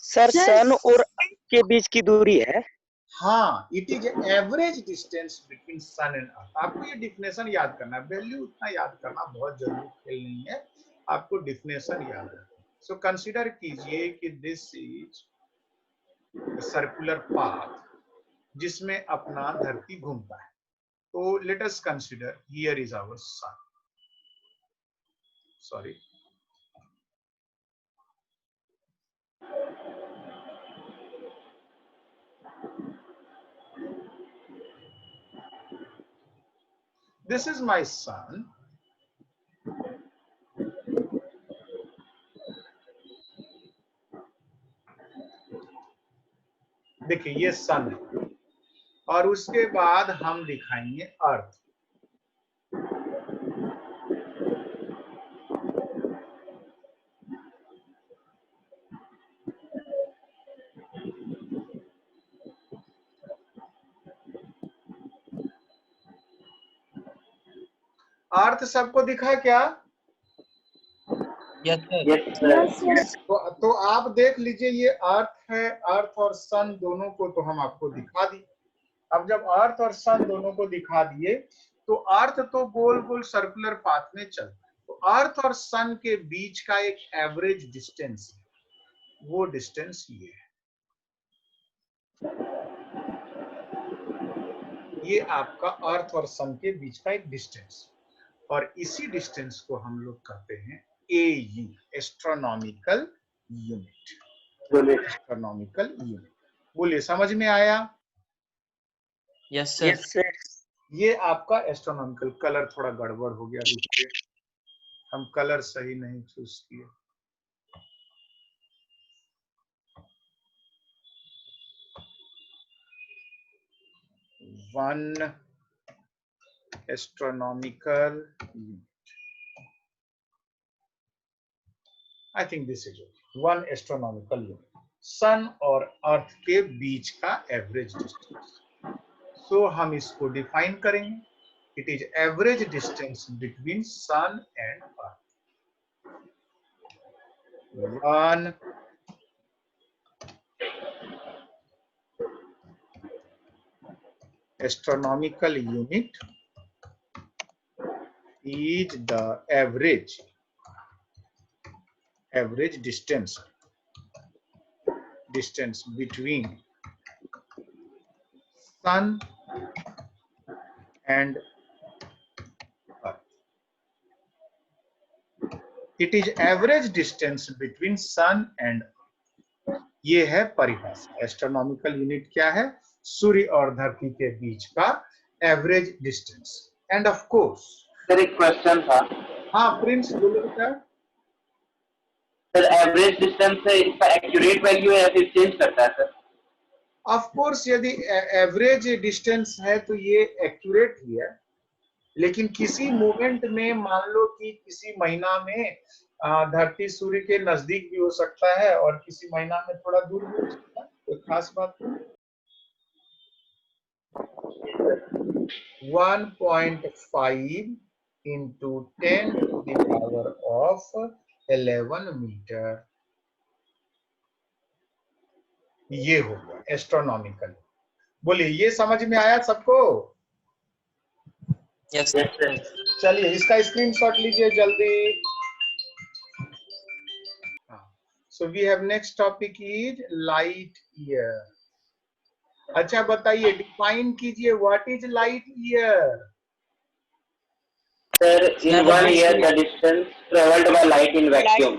सर Sir, सन और अर्थ के बीच की दूरी है। हाँ, it is average distance between sun and earth. आपको ये डिफिनेशन याद करना है, वैल्यू उतना याद करना बहुत जरूरी खेल नहीं है, आपको डिफिनेशन याद रखना। सो कंसीडर कीजिए कि दिस इज सर्कुलर पाथ जिसमें अपना धरती घूमता है। तो let us consider here is our sun, sorry, this is my sun. देखिए ये सन है, और उसके बाद हम दिखाएंगे अर्थ। अर्थ सबको दिखा क्या? Yes sir. Yes sir. तो आप देख लीजिए, ये अर्थ है, अर्थ और सन दोनों को तो हम आपको दिखा दिए। अब जब अर्थ और सन दोनों को दिखा दिए, तो अर्थ तो गोल गोल सर्कुलर पाथ में चलता है, तो अर्थ और सन के बीच का एक एवरेज डिस्टेंस है, वो डिस्टेंस ये है। ये आपका अर्थ और सन के बीच का एक डिस्टेंस, और इसी डिस्टेंस को हम लोग कहते हैं AU, astronomical unit. Astronomical unit, बोलिए समझ में आया? Yes sir. Yes sir. ये आपका एस्ट्रोनॉमिकल। कलर थोड़ा गड़बड़ हो गया, रुकिए, हम कलर सही नहीं चूज किए। One astronomical unit, I think this is one astronomical unit, sun और अर्थ के बीच का एवरेज डिस्टेंस। सो हम इसको डिफाइन करेंगे, it is average distance between sun and earth. One astronomical unit is the average average distance between sun and earth. It is average distance between sun and, ये है परिभाषा। एस्ट्रोनॉमिकल यूनिट क्या है? सूर्य और धरती के बीच का average distance. End of course sir एक क्वेश्चन था। हाँ प्रिंस बोलो बेटा। सर एवरेज डिस्टेंस है, इसका एक्यूरेट वैल्यू है या फिर चेंज करता है सर? ऑफ कोर्स यदि एवरेज डिस्टेंस है तो ये एक्यूरेट ही है, लेकिन किसी मोमेंट में मान लो कि किसी महीना में धरती सूर्य के नजदीक भी हो सकता है और किसी महीना में थोड़ा दूर भी हो सकता है, कोई खास बात नहीं। 1.5 into 10 to the power of 11 metre, ये हो गया एस्ट्रोनॉमिकल। बोलिए ये समझ में आया सबको? Yes sir. चलिए इसका स्क्रीनशॉट लीजिए जल्दी। So we have next topic is light year. अच्छा बताइए, डिफाइन कीजिए what is light year. Sir in 1 year the distance traveled by light in vacuum.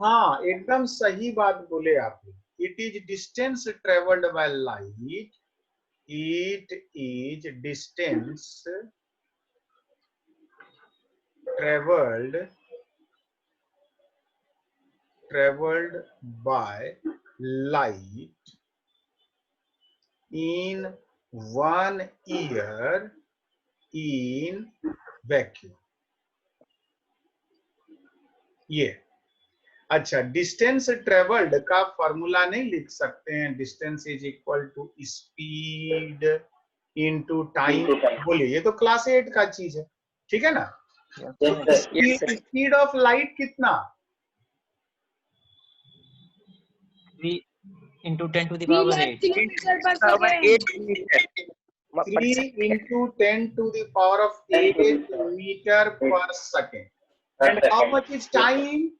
हाँ एकदम सही बात बोले आपने। It is distance travelled by light, it is distance traveled by light in 1 year in vacuum। ये अच्छा, डिस्टेंस ट्रेवल्ड का फॉर्मूला नहीं लिख सकते हैं? Distance is equal to speed into time. बोलिए ये तो क्लास 8 का चीज है, ठीक है ना? स्पीड ऑफ लाइट कितना? 3 into 10 to the power 8 kilometre पर second. 3 into 10 to the power of 8 meter per second। And how much is time?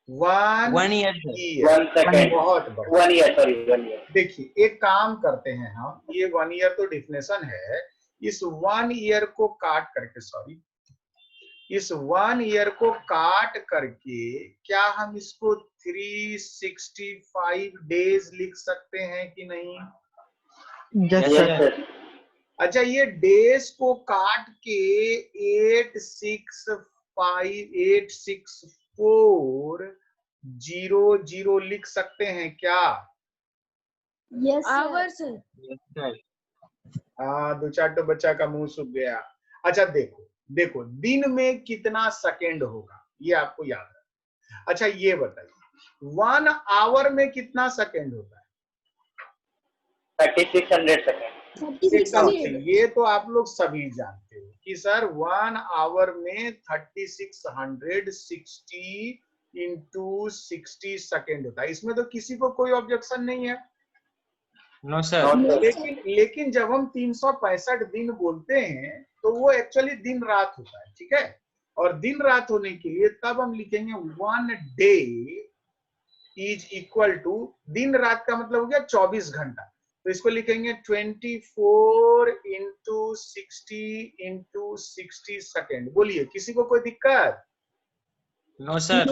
1 year year। 1 second। बहुत बढ़िया। 1 year, sorry 1 year। देखिए एक काम करते हैं हम, ये 1 ईयर तो डिफिनेशन है, इस 1 ईयर को काट करके, सॉरी इस 1 ईयर को काट करके क्या हम इसको 365 डेज लिख सकते हैं कि नहीं? Yes sir. अच्छा ये डेज को काट के 86400 लिख सकते हैं क्या? Yes hours. हाँ, 2-4 तो बच्चा का मुंह सूख गया। अच्छा देखो देखो, दिन में कितना सेकेंड होगा ये आपको याद है। अच्छा ये बताइए 1 आवर में कितना सेकेंड होता है? 3600 सेकंड। एकदम सही, ये तो आप लोग सभी जानते हो कि सर 1 आवर में 3660 into 60 सेकेंड होता है। इसमें तो किसी को कोई ऑब्जेक्शन नहीं है। No sir. लेकिन जब हम 365 दिन बोलते हैं तो वो एक्चुअली दिन रात होता है, ठीक है? और दिन रात होने के लिए तब हम लिखेंगे 1 डे इज इक्वल टू, दिन रात का मतलब हो गया 24 घंटा, तो इसको लिखेंगे 24 into 60 सेकेंड। बोलिए किसी को कोई दिक्कत? No sir.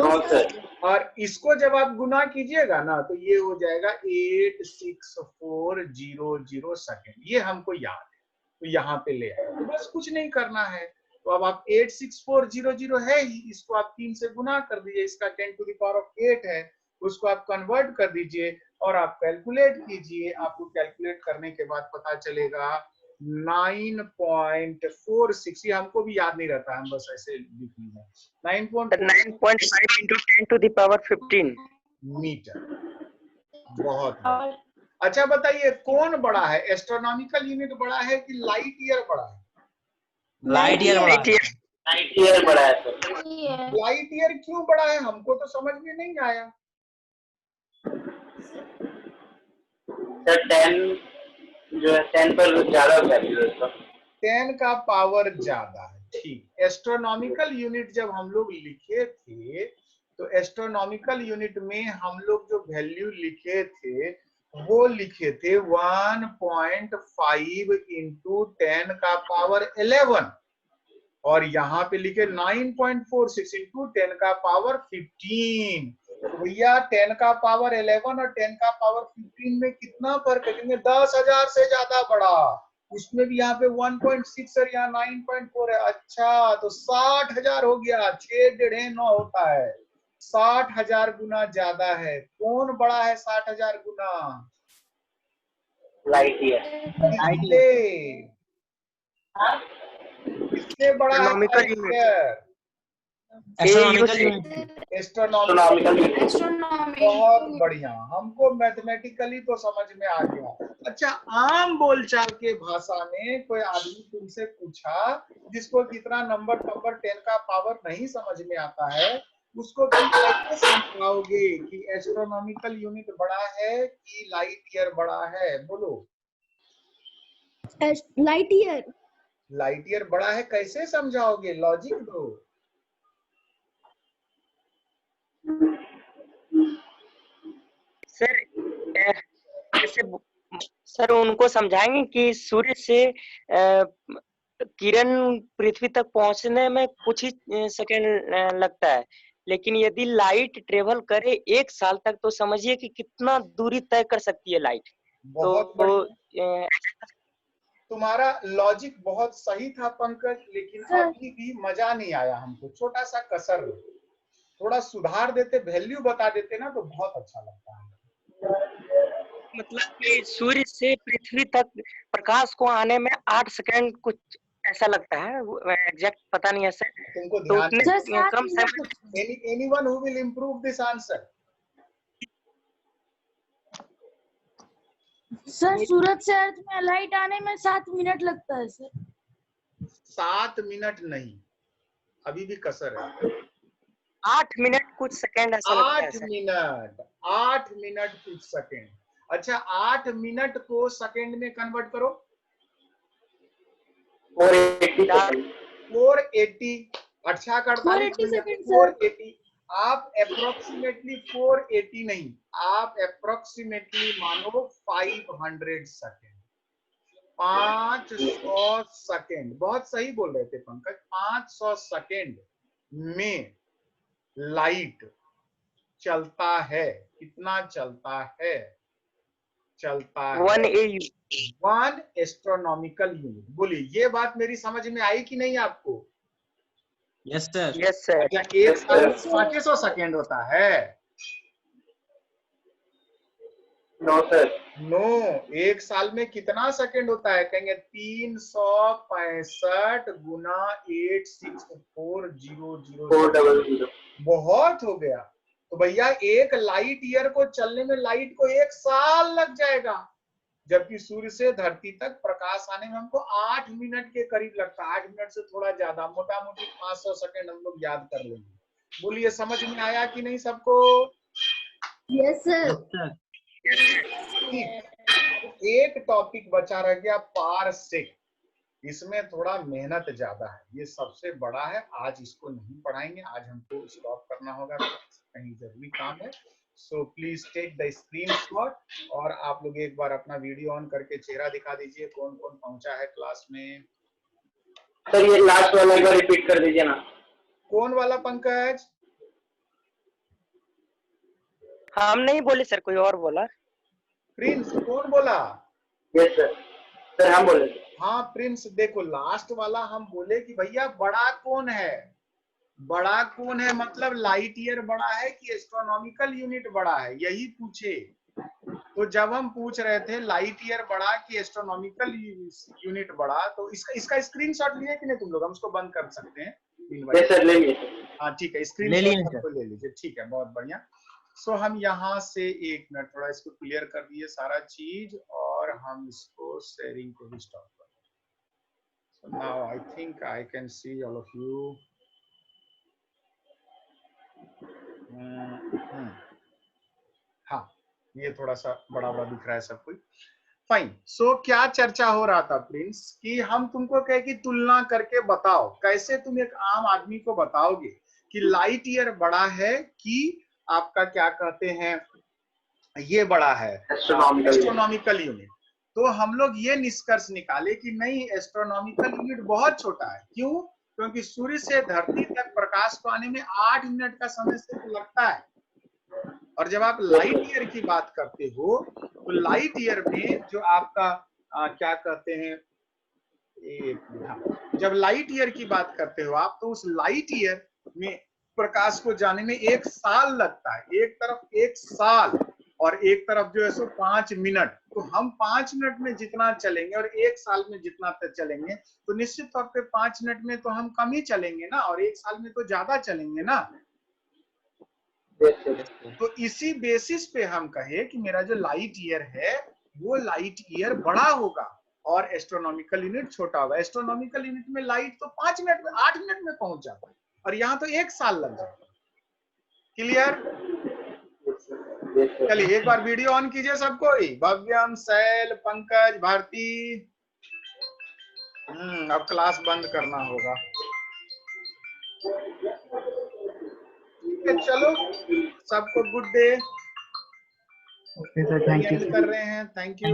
और इसको जब आप गुना कीजिएगा ना तो ये हो जाएगा 86400 सेकेंड। ये हमको याद है तो यहाँ पे ले आए, तो बस कुछ नहीं करना है। तो अब आप 86400 है ही, इसको आप 3 से गुना कर दीजिए, इसका 10 to the power of 8 है, उसको आप कन्वर्ट कर दीजिए और आप कैलकुलेट कीजिए। आपको कैलकुलेट करने के बाद पता चलेगा 9.46। ये हमको भी याद नहीं रहता, हम बस ऐसे लिख लेंगे 9.5 into 10 to the power 15 metre. बहुत अच्छा बताइए कौन बड़ा है? एस्ट्रोनॉमिकल यूनिट बड़ा है कि लाइट ईयर बड़ा है? लाइट ईयर बड़ा है। लाइट ईयर बड़ा है सर। लाइट ईयर क्यों बड़ा है? हमको तो समझ में नहीं आया। सर 10 जो है 10 पर ज्यादा वैल्यू है इसका। 10 का पावर ज्यादा है, ठीक। एस्ट्रोनॉमिकल यूनिट जब हम लोग लिखे थे तो एस्ट्रोनॉमिकल यूनिट में हम लोग जो वैल्यू लिखे थे वो लिखे थे 1.5 इंटू 10 का पावर 11 और यहाँ पे लिखे 9.46 इंटू 10 का पावर 15। तो भैया 10 का पावर 11 और 10 का पावर 15 में कितना फर्क है? क्योंकि 10,000 से ज्यादा बड़ा, उसमें भी यहाँ पे 1.6 और यहाँ 9.4 है। अच्छा, तो 60,000 हो गया, 6.5 होता है, 60,000 गुना ज्यादा है। कौन बड़ा है 60,000 गुना? Light year. किससे बड़ा है Astronomical light unit. Year? Astronomical unit. Astronomical. Astronomy. बहुत बढ़िया, हमको मैथमेटिकली तो समझ में आ गया। अच्छा, आम बोलचाल के भाषा में कोई आदमी तुमसे पूछा जिसको कितना नंबर 10 का पावर नहीं समझ में आता है, उसको तुम कैसे समझाओगे कि एस्ट्रोनॉमिकल यूनिट बड़ा है कि लाइट ईयर बड़ा है? बोलो। Light year. लाइट ईयर बड़ा है, कैसे समझाओगे? लॉजिक दो। सर जैसे सर उनको समझाएंगे कि सूर्य से किरण पृथ्वी तक पहुंचने में कुछ ही सेकंड लगता है, लेकिन यदि लाइट ट्रेवल करे 1 साल तक तो समझिए कि कितना दूरी तय कर सकती है लाइट। बहुत तो तुम्हारा लॉजिक बहुत सही था पंकज, लेकिन अभी भी मजा नहीं आया हमको। छोटा सा कसर, थोड़ा सुधार देते, वैल्यू बता देते ना तो बहुत अच्छा लगता है। मतलब कि सूर्य से पृथ्वी तक प्रकाश को आने में 8 सेकंड कुछ ऐसा लगता है, एग्जैक्ट पता नहीं है सर। तुमको तो ध्यान उतने कम समय anyone who will improve this answer? Sir सूरज से अर्थ में लाइट आने में 7 मिनट लगता है सर। 7 मिनट नहीं, अभी भी कसर है। 8 मिनट कुछ सेकंड ऐसा लगता है 8 सर। मिनट, 8 मिनट कुछ सेकंड। अच्छा, 8 मिनट को सेकंड में कन्वर्ट करो। 480। अच्छा, 48 सेकंड सर। 480। आप अप्रोक्सीमेटली 480 नहीं, आप अप्रोक्सीमेटली मानो 500 सेकंड, 500 सेकंड। बहुत सही बोल रहे थे पंकज। 500 सेकंड में लाइट चलता है। कितना चलता है? चलता है 1 एस्ट्रोनॉमिकल यूनिट। बोलिए, ये बात मेरी समझ में आई कि नहीं आपको? Yes sir. Yes sir. अच्छा, 1 साल में 500 सेकंड होता है? No sir. नो, 1 साल में कितना सेकंड होता है? कहेंगे 365 गुना 864,000। बहुत हो गया। तो भैया 1 लाइट ईयर को चलने में लाइट को 1 साल लग जाएगा, जबकि सूर्य से धरती तक प्रकाश आने में हमको 8 मिनट के करीब लगता है। 8 मिनट से थोड़ा ज्यादा, मोटा मोटी 500 सेकंड हम लोग याद कर लेंगे। बोलिए, समझ में आया कि नहीं सबको? Yes sir. एक टॉपिक बचा रह गया, पारसेक। इसमें थोड़ा मेहनत ज्यादा है, ये सबसे बड़ा है। आज इसको नहीं पढ़ाएंगे, आज हमको स्टॉप करना होगा, कहीं जरूरी काम है। So please take the screenshot और आप लोग एक बार अपना वीडियो ऑन करके चेहरा दिखा दीजिए, कौन कौन पहुंचा है क्लास में। सर ये लास्ट वाला एक बार रिपीट कर दीजिए ना। कौन वाला पंकज? हम नहीं बोले सर, कोई और बोला। प्रिंस, कौन बोला? Yes sir. सर हम बोले। हाँ प्रिंस, देखो लास्ट वाला हम बोले कि भैया बड़ा कौन है? बड़ा कौन है मतलब लाइट ईयर बड़ा है कि एस्ट्रोनॉमिकल यूनिट बड़ा है, यही पूछे। तो जब हम पूछ रहे थे लाइट ईयर बड़ा कि एस्ट्रोनॉमिकल यूनिट बड़ा, तो इसका स्क्रीनशॉट लिए कि नहीं तुम लोग? हम उसको बंद कर सकते हैं। यस सर, ले लीजिए। हाँ ठीक है, स्क्रीनशॉट ले लीजिए। ठीक है, बहुत बढ़िया। सो हम यहाँ से 1 मिनट थोड़ा इसको क्लियर कर दिए सारा चीज, और हम इसको शेयरिंग को भी स्टॉप कर दें। So now I think I can see all of you. हाँ, ये थोड़ा सा बड़ा बड़ा दिख रहा है सब कुछ। फाइन। सो क्या चर्चा हो रहा था प्रिंस, कि हम तुमको कहे कि तुलना करके बताओ। कैसे तुम एक आम आदमी को बताओगे कि लाइट ईयर बड़ा है कि आपका क्या कहते हैं ये बड़ा है एस्ट्रोनॉमिकल यूनिट। तो हम लोग ये निष्कर्ष निकाले कि नहीं, एस्ट्रोनॉमिकल यूनिट बहुत छोटा है। क्यों? क्योंकि सूर्य से धरती तक प्रकाश को आने में 8 मिनट का समय सिर्फ लगता है। और जब आप लाइट ईयर की बात करते हो तो लाइट ईयर में जो आपका क्या कहते हैं, जब लाइट ईयर की बात करते हो आप, तो उस लाइट ईयर में प्रकाश को जाने में 1 साल लगता है। एक तरफ 1 साल और एक तरफ जो है सो 5 मिनट। तो हम 5 मिनट में जितना चलेंगे और 1 साल में जितना तक चलेंगे, तो निश्चित तौर पे 5 मिनट में तो हम कम ही चलेंगे ना, और 1 साल में तो ज्यादा चलेंगे ना। तो इसी बेसिस पे हम कहे कि मेरा जो लाइट ईयर है वो लाइट ईयर बड़ा होगा और एस्ट्रोनॉमिकल यूनिट छोटा होगा। एस्ट्रोनॉमिकल यूनिट में लाइट तो 5 मिनट में 8 मिनट में पहुंच जाता है और यहाँ तो 1 साल लग जाता है। क्लियर? चलिए एक बार वीडियो ऑन कीजिए सब कोई। भव्यम, शैल, पंकज, भारती। अब क्लास बंद करना होगा। ठीक है, चलो सबको good day. Okay sir, thank you. कर रहे हैं, थैंक यू।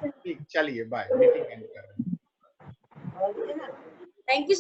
ठीक, चलिए बाय, मीटिंग एंड कर रहे हैं। Thank you.